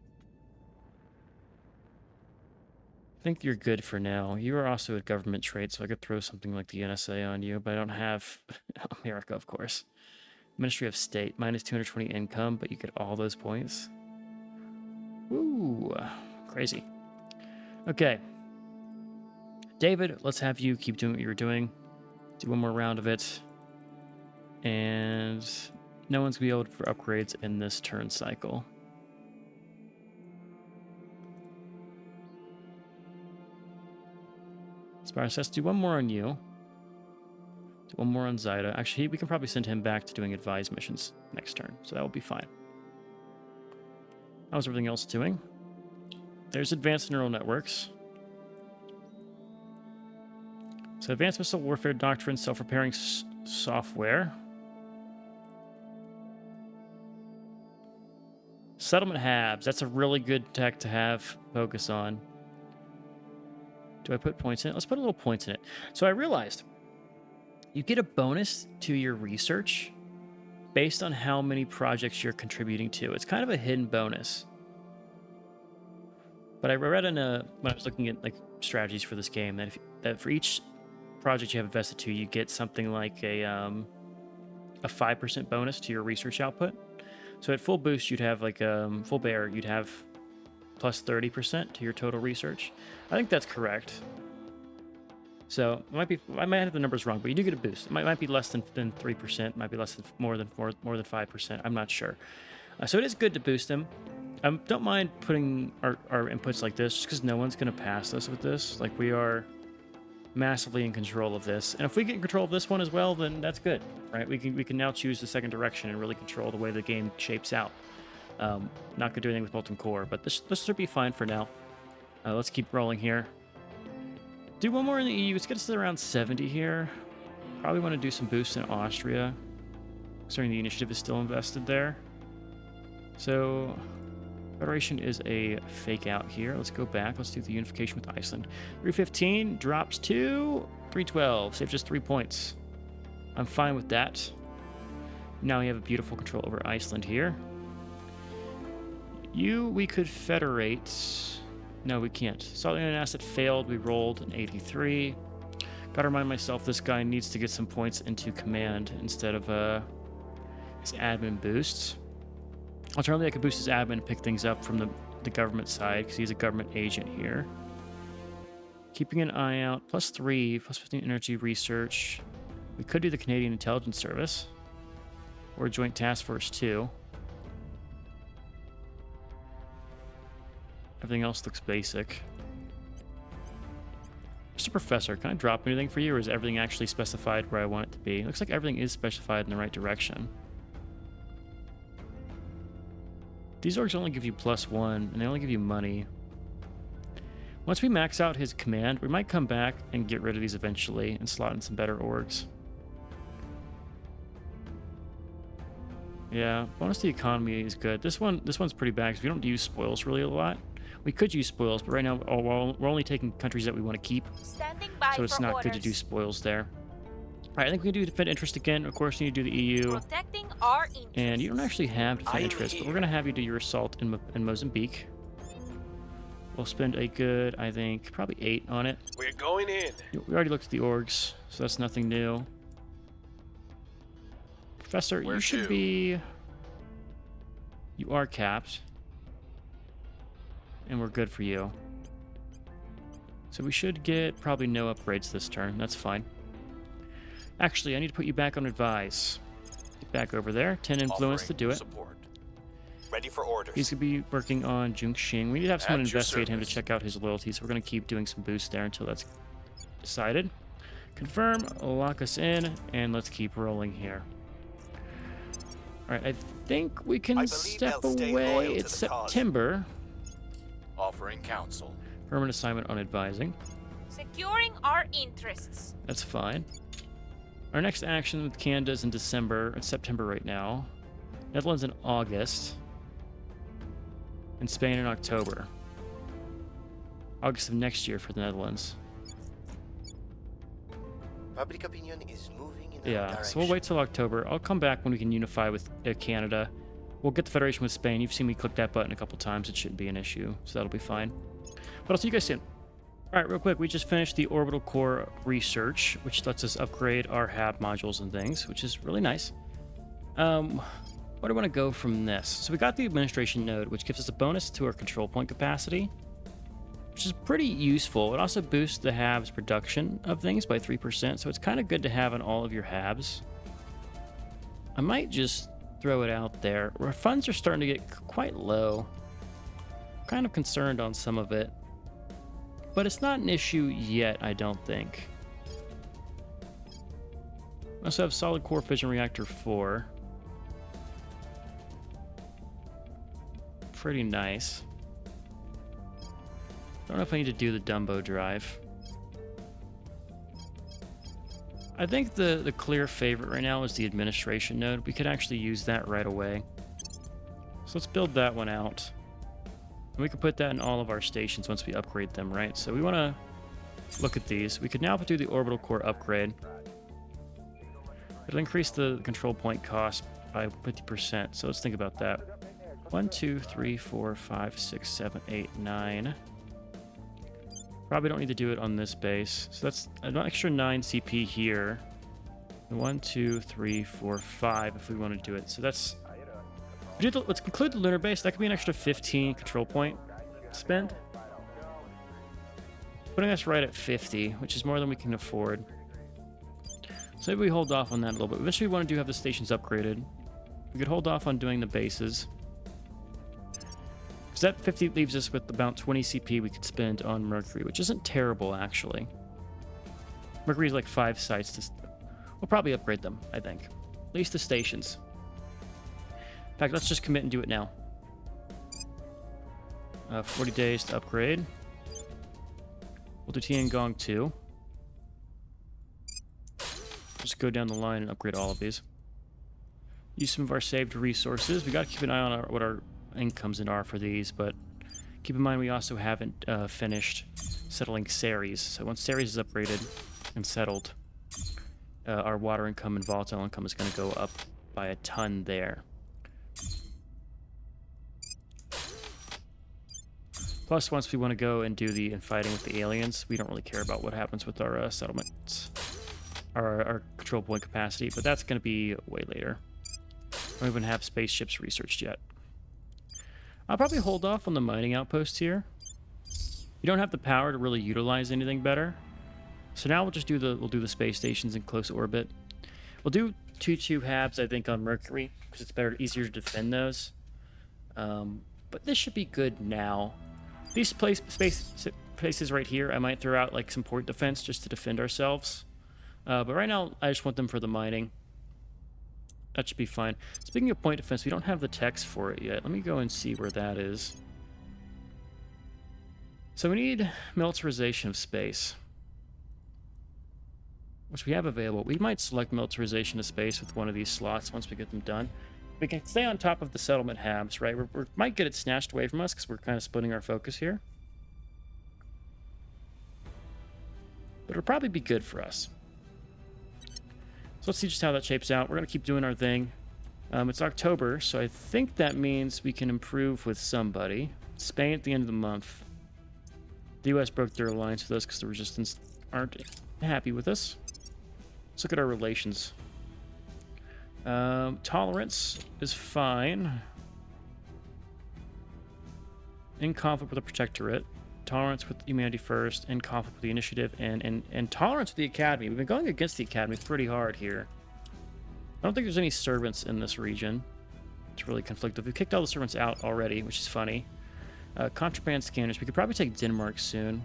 I think you're good for now. You are also a government trait, so I could throw something like the NSA on you, but I don't have America, of course. Ministry of State, minus 220 income, but you get all those points. Ooh, crazy. Okay. David, let's have you keep doing what you were doing. Do one more round of it. And no one's going to be able for upgrades in this turn cycle. Sparus, let's do one more on you. Do one more on Zyda. Actually, we can probably send him back to doing advised missions next turn, so that will be fine. How's everything else doing? There's advanced neural networks. So advanced missile warfare doctrine, self-repairing software. Settlement habs. That's a really good tech to have focus on. Do I put points in it? Let's put a little points in it. So I realized you get a bonus to your research based on how many projects you're contributing to. It's kind of a hidden bonus. But I read when I was looking at like strategies for this game that for each project you have invested to, you get something like a 5% bonus to your research output. So at full boost, you'd have like full bear, you'd have plus 30% to your total research. I think that's correct. So I might have the numbers wrong, but you do get a boost. It might be less than 3%, might be less than more than 5%. I'm not sure. So it is good to boost them. Don't mind putting our inputs like this, just because no one's going to pass us with this. Like, we are massively in control of this, and if we get in control of this one as well, then that's good, right? We can now choose the second direction and really control the way the game shapes out. Not going to do anything with molten core, but this should be fine for now. Let's keep rolling here. Do one more in the EU. Let's get us to around 70 here. Probably want to do some boosts in Austria, considering the initiative is still invested there. So Federation is a fake out here. Let's go back. Let's do the unification with Iceland. 315 drops to 312. Saves just 3 points. I'm fine with that. Now we have a beautiful control over Iceland here. We could federate. No, we can't. Southern asset failed. We rolled an 83. Gotta remind myself this guy needs to get some points into command instead of his admin boosts. Alternatively, I could boost his admin and pick things up from the government side because he's a government agent here. Keeping an eye out. +3, +15 energy research. We could do the Canadian Intelligence Service or Joint Task Force 2. Everything else looks basic. Mr. Professor, can I drop anything for you, or is everything actually specified where I want it to be? Looks like everything is specified in the right direction. These orgs only give you +1, and they only give you money. Once we max out his command, we might come back and get rid of these eventually and slot in some better orgs. Yeah, bonus to the economy is good. This one's pretty bad because we don't use spoils really a lot. We could use spoils, but right now we're only taking countries that we want to keep. Standing by So it's for not orders. good to do spoils there. Alright, I think we can do defend interest again. Of course, we need to do the EU. Protecting our interests. And you don't actually have defend I'm interest, but we're here. going to have you do your assault in Mozambique. We'll spend a good, I think, probably 8 on it. We're going in. We already looked at the orgs, so that's nothing new. Professor, Where you should to? be... You are capped. And we're good for you. So we should get probably no upgrades this turn. That's fine. Actually, I need to put you back on advise. Get back over there. 10 influence to do it. Support. Ready for orders. He's going to be working on Jungxing. We need to have someone At your investigate him to service. check out his loyalty, so we're going to keep doing some boosts there until that's decided. Confirm, lock us in, and let's keep rolling here. Alright, I think we can I believe step they'll stay away. loyal to It's the cause. September. Offering counsel. Permanent assignment on advising. Securing our interests. That's fine. Our next action with Canada is in December. It's September right now. Netherlands in August. And Spain in October. August of next year for the Netherlands. Public opinion is moving in our Yeah, direction. so we'll wait till October. I'll come back when we can unify with Canada. We'll get the Federation with Spain. You've seen me click that button a couple times. It shouldn't be an issue, so that'll be fine. But I'll see you guys soon. All right, real quick, we just finished the orbital core research, which lets us upgrade our HAB modules and things, which is really nice. Where do I want to go from this? So we got the administration node, which gives us a bonus to our control point capacity, which is pretty useful. It also boosts the HAB's production of things by 3%, so it's kind of good to have on all of your HABs. I might just throw it out there. Our funds are starting to get quite low. Kind of concerned on some of it. But it's not an issue yet, I don't think. We also have solid core fission reactor 4. Pretty nice. Don't know if I need to do the Dumbo drive. I think the clear favorite right now is the administration node. We could actually use that right away. So let's build that one out. And we can put that in all of our stations once we upgrade them, right? So we want to look at these. We could now do the orbital core upgrade. It'll increase the control point cost by 50%. So let's think about that. 1, 2, 3, 4, 5, 6, 7, 8, 9. Probably don't need to do it on this base. So that's an extra 9 CP here. 1, 2, 3, 4, 5 if we want to do it. So that's... Let's include the lunar base. That could be an extra 15 control point spend. Putting us right at 50, which is more than we can afford. So maybe we hold off on that a little bit. Eventually we want to have the stations upgraded. We could hold off on doing the bases. Because that 50 leaves us with about 20 CP we could spend on Mercury, which isn't terrible, actually. Mercury's like 5 sites. We'll probably upgrade them, I think. At least the stations. In fact, let's just commit and do it now. 40 days to upgrade. We'll do Tiangong 2. Just go down the line and upgrade all of these. Use some of our saved resources. We got to keep an eye on what our incomes in R for these, but keep in mind we also haven't finished settling Ceres. So once Ceres is upgraded and settled, our water income and volatile income is going to go up by a ton there. Plus, once we want to go and do the infighting with the aliens, we don't really care about what happens with our settlements, our control point capacity, but that's going to be way later. I don't even have spaceships researched yet. I'll probably hold off on the mining outposts here. You don't have the power to really utilize anything better. So now we'll just do the space stations in close orbit. We'll do 2 habs, I think, on Mercury, because it's easier to defend those. But this should be good now. These places right here, I might throw out like some port defense just to defend ourselves. But right now, I just want them for the mining. That should be fine. Speaking of point defense, we don't have the text for it yet. Let me go and see where that is. So we need militarization of space, which we have available. We might select militarization of space with one of these slots once we get them done. We can stay on top of the settlement habs, right? We might get it snatched away from us because we're kind of splitting our focus here. But it'll probably be good for us. So let's see just how that shapes out. We're going to keep doing our thing. It's October, so I think that means we can improve with somebody. Spain at the end of the month. The U.S. broke their alliance with us because the resistance aren't happy with us. Let's look at our relations. Tolerance is fine. In conflict with the Protectorate. Tolerance with Humanity First. In conflict with the Initiative. And tolerance with the Academy. We've been going against the Academy pretty hard here. I don't think there's any servants in this region. It's really conflictive. We've kicked all the servants out already, which is funny. Contraband scanners. We could probably take Denmark soon.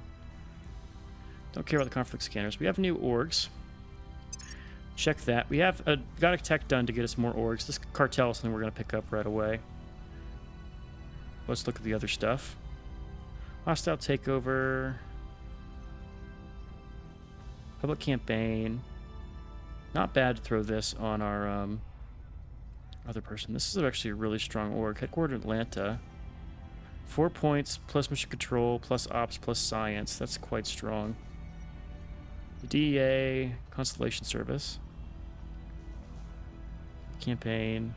Don't care about the conflict scanners. We have new orgs. Check that. We have got a tech done to get us more orgs. This cartel is something we're going to pick up right away. Let's look at the other stuff. Hostile takeover. Public campaign. Not bad to throw this on our other person. This is actually a really strong org. Headquartered Atlanta. 4 points plus mission control plus ops plus science. That's quite strong. The DEA, Constellation Service. Campaign.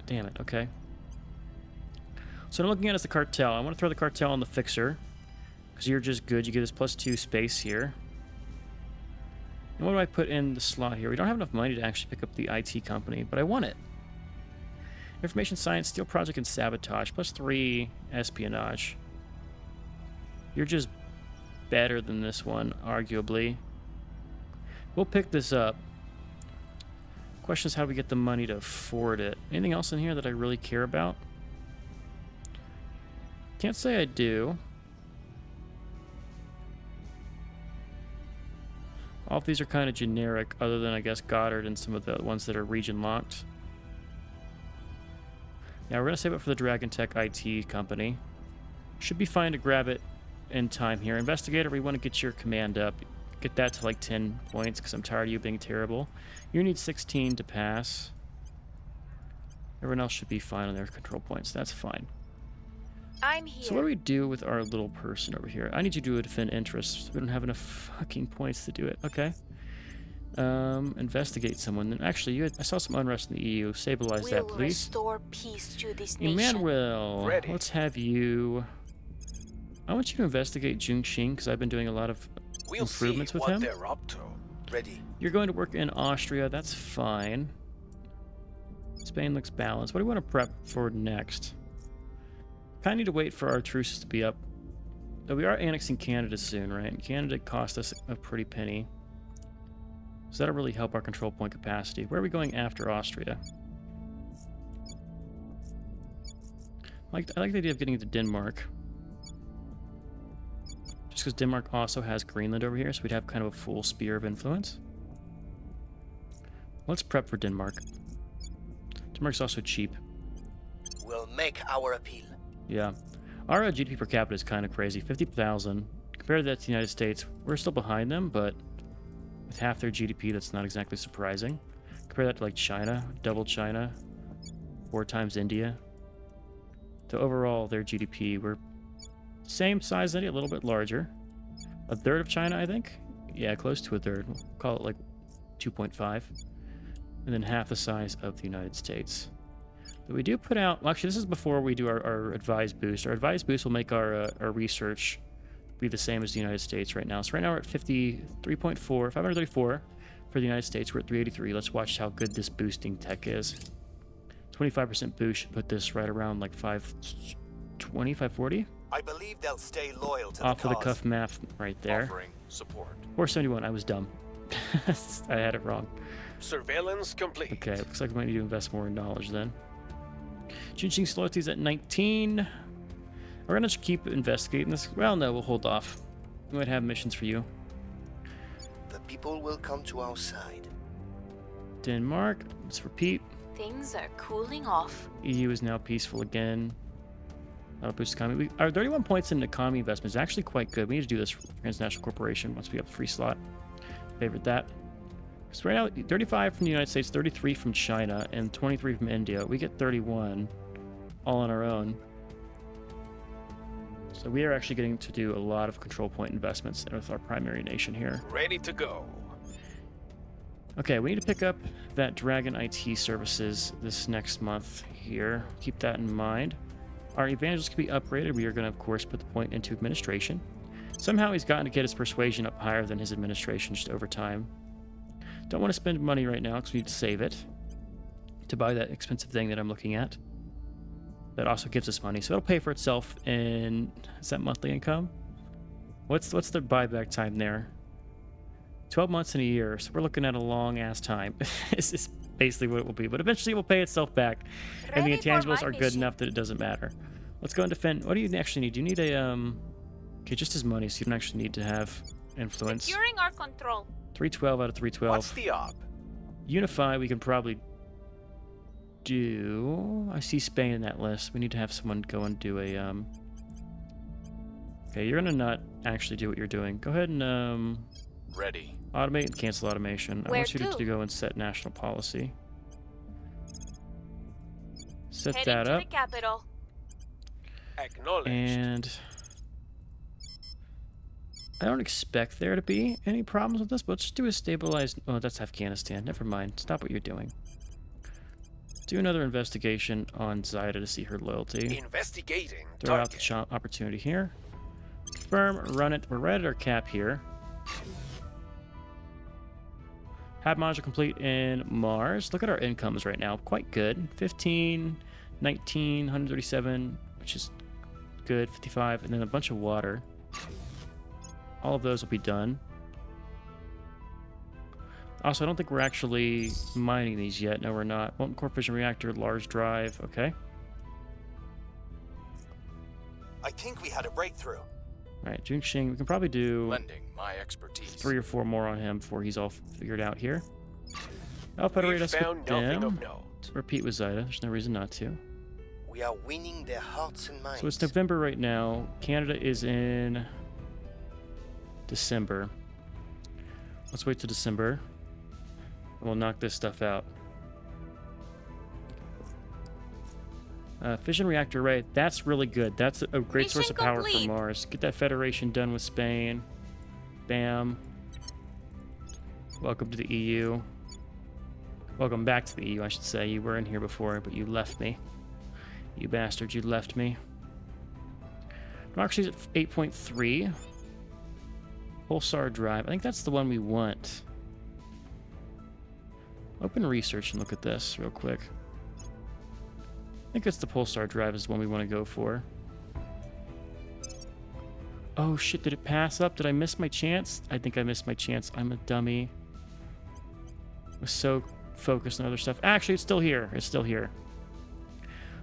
Damn it, okay. So what I'm looking at is the cartel. I want to throw the cartel on the fixer, because you're just good. You get this +2 space here. And what do I put in the slot here? We don't have enough money to actually pick up the IT company, but I want it. Information Science, Steel Project, and Sabotage. +3 espionage. You're just better than this one, arguably. We'll pick this up. Question is how do we get the money to afford it? Anything else in here that I really care about? Can't say I do. All of these are kind of generic, other than, I guess, Goddard and some of the ones that are region locked. Now, we're going to save it for the Dragon Tech IT company. Should be fine to grab it in time here. Investigator, we want to get your command up. Get that to like 10 points, because I'm tired of you being terrible. You need 16 to pass. Everyone else should be fine on their control points. That's fine. I'm here. So what do we do with our little person over here? I need you to do a defend interests. We don't have enough fucking points to do it. Okay. Investigate someone. Then actually, I saw some unrest in the EU. Stabilize that, We'll please. restore peace to this nation. Emmanuel, Ready. let's have you. I want you to investigate Jungxing, because I've been doing a lot of We'll see improvements with what him. they're up to. Ready. You're going to work in Austria. That's fine. Spain looks balanced. What do we want to prep for next? Kind of need to wait for our truces to be up. Though we are annexing Canada soon, right? And Canada cost us a pretty penny. So that'll really help our control point capacity. Where are we going after Austria? I like the idea of getting into Denmark. Just because Denmark also has Greenland over here, so we'd have kind of a full sphere of influence. Let's prep for Denmark. Denmark's also cheap. We'll make our appeal. Yeah. Our GDP per capita is kind of crazy. 50,000. Compared to that to the United States, we're still behind them, but with half their GDP, that's not exactly surprising. Compare that to like China, double China. 4 times India. So overall, their GDP, we're same size as India, a little bit larger. A third of China, I think. Yeah, close to a third. We'll call it like 2.5. And then half the size of the United States. But we do put out, well, actually, this is before we do our advised boost. Our advised boost will make our research be the same as the United States right now. So right now we're at 53.4, 534 for the United States. We're at 383. Let's watch how good this boosting tech is. 25% boost should put this right around like 520, 540. I believe they'll stay loyal to Off of the cuff math right there. Offering support. 471. I was dumb. I had it wrong. Surveillance complete. Okay, looks like we might need to invest more in knowledge then. Jinxing's loyalty's at 19. We're gonna just keep investigating this. Well, no, we'll hold off. We might have missions for you. The people will come to our side. Denmark. Let's repeat. Things are cooling off. EU is now peaceful again. That'll boost economy. Our 31 points in economy investment is actually quite good. We need to do this for Transnational Corporation once we have a free slot. Favorite that. So right now, 35 from the United States, 33 from China, and 23 from India. We get 31 all on our own. So we are actually getting to do a lot of control point investments with our primary nation here. Ready to go. Okay, we need to pick up that Dragon IT services this next month here. Keep that in mind. Our evangelist can be upgraded. We are going to, of course, put the point into administration. Somehow he's gotten to get his persuasion up higher than his administration just over time. Don't want to spend money right now because we need to save it to buy that expensive thing that I'm looking at. That also gives us money, so it'll pay for itself in, is that monthly income? What's the buyback time there? 12 months and a year, so we're looking at a long ass time. This is basically what it will be, but eventually it will pay itself back. And the Ready for intangibles my are good mission. enough that it doesn't matter. Let's go and defend. What do you actually need? Do you need a okay, just his money, so you don't actually need to have influence. Securing our control. 312 out of 312. What's the op? Unify, we can probably do. I see Spain in that list. We need to have someone go and do a okay, you're gonna not actually do what you're doing. Go ahead and Ready. automate and cancel automation. I Where want you to? to go and set national policy. Set Heading that to up. the capital. Acknowledged. And I don't expect there to be any problems with this, but let's just do a stabilized. Oh, that's Afghanistan. Never mind. Stop what you're doing. Do another investigation on Zaida to see her loyalty. Investigating Throw out target. the opportunity here. Confirm, run it. We're right at our cap here. Hab module complete in Mars. Look at our incomes right now. Quite good. 15, 19, 137, which is good. 55, and then a bunch of water. All of those will be done. Also, I don't think we're actually mining these yet. No, we're not. Molten core fission reactor, large drive. Okay. I think we had a breakthrough. All right, Junxing. We can probably do Lending my expertise. 3 or 4 more on him before he's all figured out here. I'll federate We us with found nothing them. of note. Repeat with Zaida. There's no reason not to. We are winning their hearts and minds. So it's November right now. Canada is in December. Let's wait till December. And we'll knock this stuff out. Fission reactor, right? That's really good. That's a great source of Mission power for complete. Mars. Get that Federation done with Spain. Bam. Welcome to the EU. Welcome back to the EU, I should say. You were in here before, but you left me. You bastard, you left me. Democracy's at 8.3. Pulsar drive. I think that's the one we want. Open research and look at this real quick. I think it's the Pulsar drive is the one we want to go for. Oh shit, did it pass up? Did I miss my chance? I think I missed my chance. I'm a dummy. I was so focused on other stuff. Actually, it's still here. It's still here.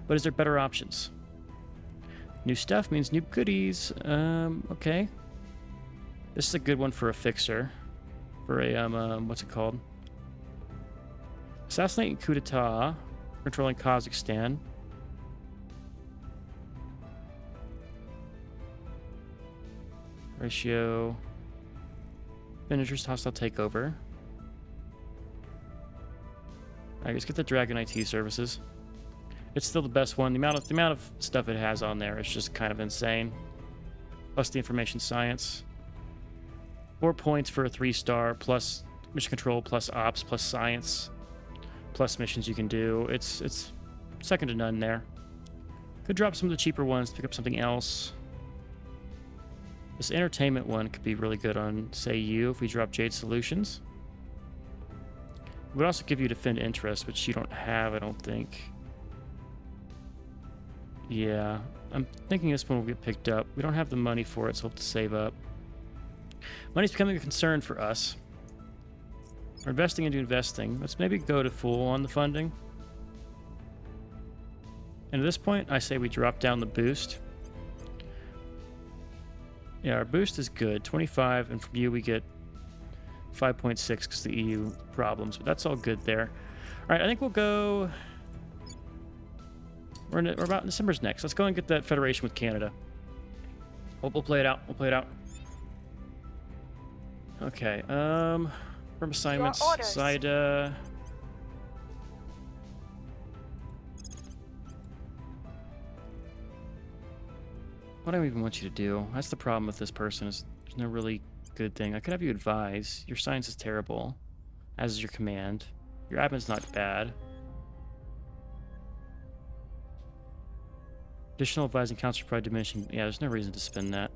But is there better options? New stuff means new goodies. Okay. This is a good one for a fixer. For a, what's it called? Assassinating coup d'etat. Controlling Kazakhstan. Ratio. Finishers hostile takeover. Alright, let's get the Dragon IT services. It's still the best one. The amount of stuff it has on there is just kind of insane. Plus the information science. 4 points for a 3-star, plus mission control, plus ops, plus science, plus missions you can do. It's second to none there. Could drop some of the cheaper ones to pick up something else. This entertainment one could be really good on, say, you if we drop Jade Solutions. It would also give you Defend Interest, which you don't have, I don't think. Yeah, I'm thinking this one will get picked up. We don't have the money for it, so we'll have to save up. Money's becoming a concern for us. We're investing into investing. Let's maybe go to full on the funding. And at this point, I say we drop down the boost. Yeah, our boost is good. 25, and from you we get 5.6 because the EU problems. But that's all good there. All right, I think we'll go... We're about December's next. Let's go and get that Federation with Canada. We'll play it out. We'll play it out. Okay, firm assignments, side, what do I even want you to do? That's the problem with this person, is there's no really good thing. I could have you advise. Your science is terrible, as is your command. Your admin's not bad. Additional advising council probably diminishing. Yeah, there's no reason to spend that.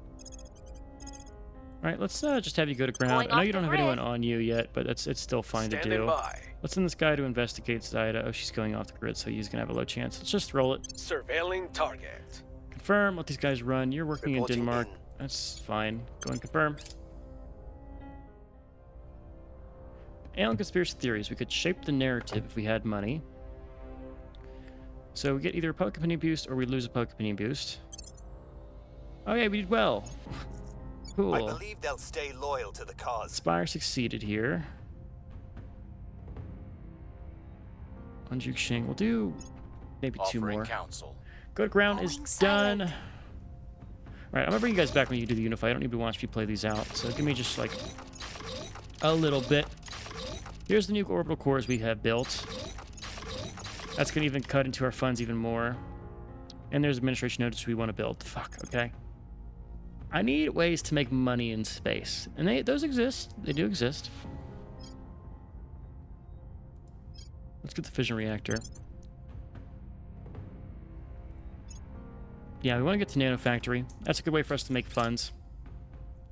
Alright, let's just have you go to ground. I know you don't have anyone on you yet, but it's still fine to do. Let's send this guy to investigate Zyda. Oh, she's going off the grid, so he's going to have a low chance. Let's just roll it. Surveilling target. Confirm. Let these guys run. You're working in Denmark. That's fine. Go and confirm. Alien conspiracy theories. We could shape the narrative if we had money. So we get either a public opinion boost or we lose a public opinion boost. Oh yeah, we did well. Cool. I believe they'll stay loyal to the cause. Spire succeeded here. On Juxing. We'll do maybe Offering 2 more. counsel. Go to ground is done. Alright, I'm gonna bring you guys back when you do the Unify. I don't need to watch you play these out. So give me just like a little bit. Here's the new orbital cores we have built. That's gonna even cut into our funds even more. And there's administration notice we want to build. Fuck, okay. I need ways to make money in space. And those exist. They do exist. Let's get the fission reactor. Yeah, we want to get to Nano Factory. That's a good way for us to make funds.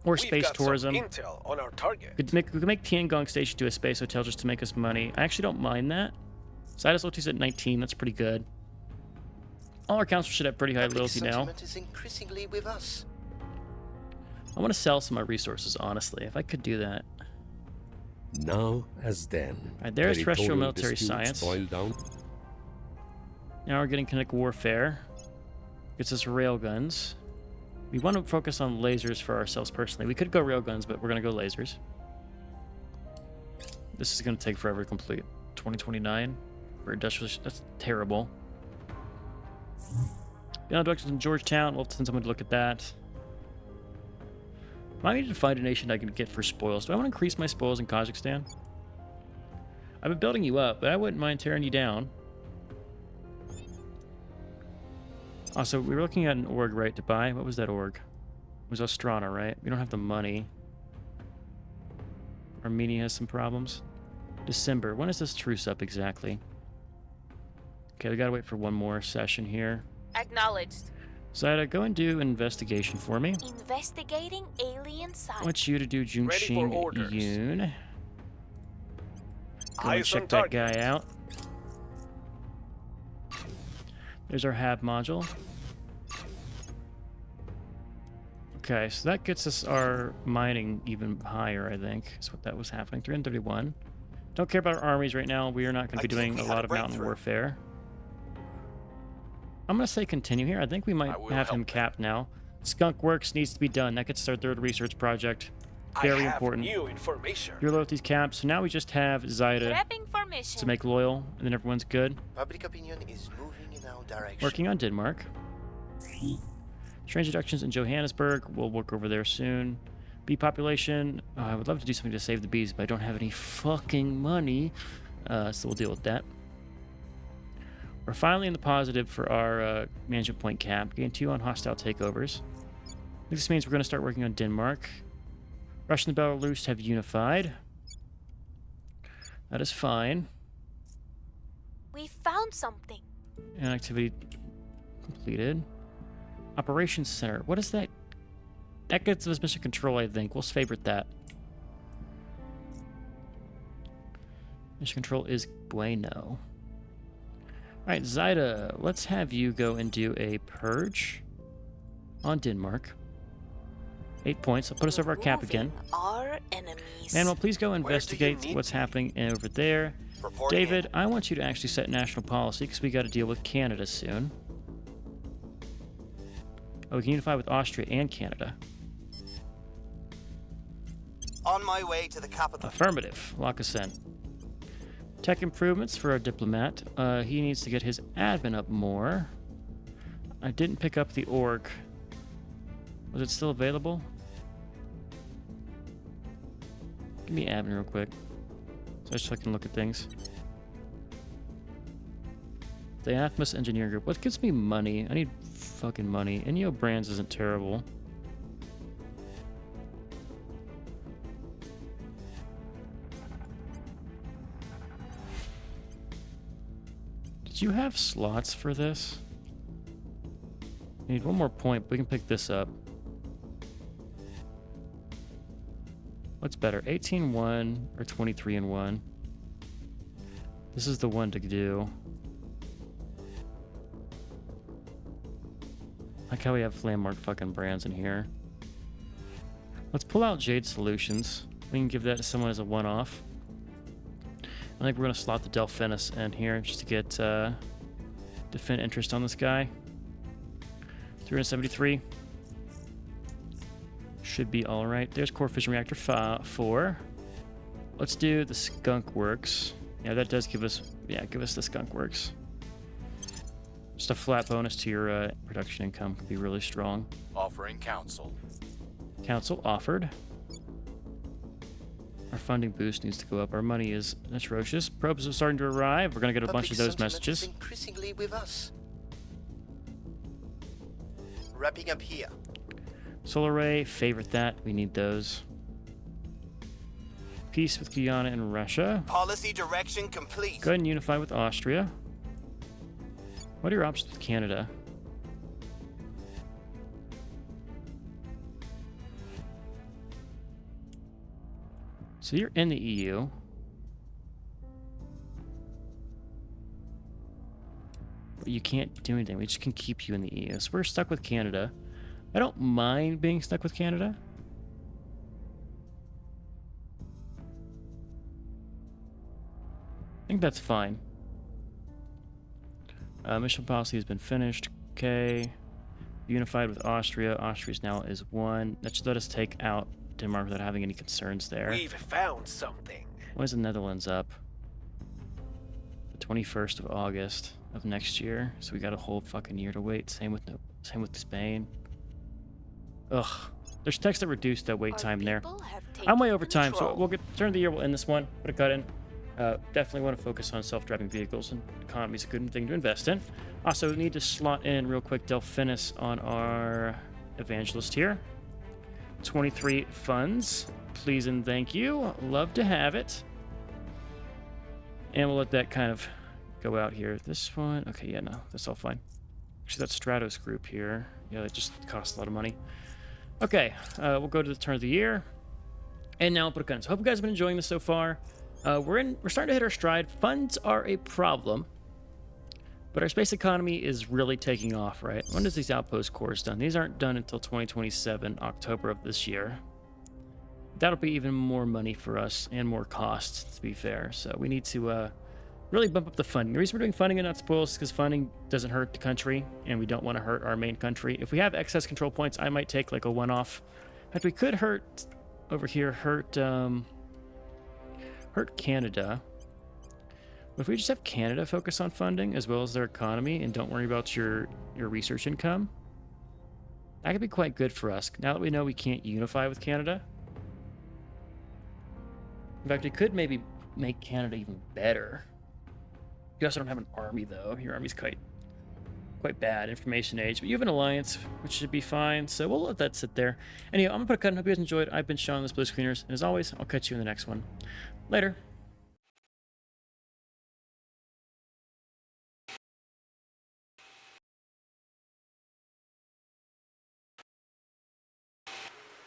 Or space tourism. Intel on our target. We could make Tiangong Station to a space hotel just to make us money. I actually don't mind that. Sidus loyalty's at 19. That's pretty good. All our councils should have pretty high loyalty now. Is increasingly with us. I want to sell some of my resources, honestly. If I could do that. Now as then. Alright, there's terrestrial territorial military disputes science. boil down. Now we're getting kinetic warfare. Gets us railguns. We want to focus on lasers for ourselves personally. We could go railguns, but we're going to go lasers. This is going to take forever to complete. 2029 for industrial. That's terrible. Beyond abductions in Georgetown. We'll send someone to look at that. I need to find a nation I can get for spoils. Do I want to increase my spoils in Kazakhstan? I've been building you up, but I wouldn't mind tearing you down. Also, we were looking at an org, right, to buy. What was that org? It was Ostrana, right? We don't have the money. Armenia has some problems. December. When is this truce up exactly? Okay, we gotta wait for one more session here. Acknowledged. Zyda, go and do an investigation for me. Investigating alien site. I want you to do Ready for Junxing orders. Yun. Go and Eyes check on that target. guy out. There's our HAB module. Okay, so that gets us our mining even higher, I think, is what that was happening. 331. Don't care about our armies right now. We are not going to be doing a lot of mountain warfare. I'm going to say continue here. I think we might have him capped now. Skunk Works needs to be done. That gets us our 3rd research project. Very important. New information. Your loyalty's capped, so now we just have Zyda Prepping for mission. to make loyal, and then everyone's good. Public opinion is moving in our direction. Working on Denmark. Strange deductions in Johannesburg. We'll work over there soon. Bee population. I would love to do something to save the bees, but I don't have any fucking money. So we'll deal with that. We're finally in the positive for our management point cap. Gain 2 on hostile takeovers. This means we're going to start working on Denmark. Russia and Belarus have unified. That is fine. We found something. And activity completed. Operations Center. What is that? That gets us mission control, I think. We'll favorite that. Mission control is bueno. Alright, Zaida, let's have you go and do a purge on Denmark. 8 points. I'll put us over our cap again. Our enemies. Manuel, please go Where do you investigate need what's me? happening over there. Reporting David, I want you to actually set national policy because we got to deal with Canada soon. Oh, we can unify with Austria and Canada. On my way to the capital. Affirmative. Lock us in. Tech improvements for our diplomat. He needs to get his admin up more. I didn't pick up the org. Was it still available? Give me admin real quick. So I can look at things. The Athmos Engineering Group. What gives me money? I need fucking money. Inyo Brands isn't terrible. Did you have slots for this? I need one more point, but we can pick this up. What's better, 18-1 or 23-1? This is the one to do. I like how we have landmark fucking brands in here. Let's pull out Jade Solutions. We can give that to someone as a one-off. I think we're going to slot the Delphinus in here just to get defend interest on this guy. 373. Should be all right. There's core fission reactor 4. Let's do the Skunk Works. Yeah, that does give us... Yeah, give us the Skunk Works. Just a flat bonus to your production income could be really strong. Offering counsel. Council offered. Our funding boost needs to go up. Our money is atrocious. Probes are starting to arrive. We're going to get a bunch of those messages. Increasingly with us. Wrapping up here. Solar Ray, favorite that. We need those. Peace with Guyana and Russia. Policy direction complete. Go ahead and unify with Austria. What are your options with Canada? So you're in the EU. But you can't do anything. We just can keep you in the EU. So we're stuck with Canada. I don't mind being stuck with Canada. I think that's fine. Mission policy has been finished. Okay. Unified with Austria. Austria's now is 1. That should let us take out Denmark without having any concerns there. We've found something. When is the Netherlands up? The 21st of August of next year. So we got a whole fucking year to wait. Same with Spain. Ugh. There's text that reduced that wait time there. I'm way over time, so we'll get turn of the year. We'll end this one. Put a cut in. Definitely want to focus on self-driving vehicles, and economy is a good thing to invest in. Also, we need to slot in real quick Delphinus on our evangelist here. 23 funds. Please and thank you. Love to have it. And we'll let that kind of go out here. This one. Okay, yeah, no, that's all fine. Actually, that Stratos group here. Yeah, that just costs a lot of money. Okay, we'll go to the turn of the year. And now I'll put a gun in. So hope you guys have been enjoying this so far. We're starting to hit our stride. Funds are a problem, but our space economy is really taking off, right? When does these outpost cores done? These aren't done until 2027, October of this year. That'll be even more money for us and more costs, to be fair. So we need to really bump up the funding. The reason we're doing funding and not spoils is because funding doesn't hurt the country, and we don't want to hurt our main country. If we have excess control points, I might take like a one-off. In fact, we could hurt over here, hurt Canada. But if we just have Canada focus on funding as well as their economy and don't worry about your research income, that could be quite good for us. Now that we know we can't unify with Canada. In fact, we could maybe make Canada even better. You also don't have an army, though. Your army's quite bad. Information age. But you have an alliance, which should be fine. So we'll let that sit there. Anyway, I'm going to put a cut. Hope you guys enjoyed. I've been Sean, this Blue Screeners. And as always, I'll catch you in the next one. Later.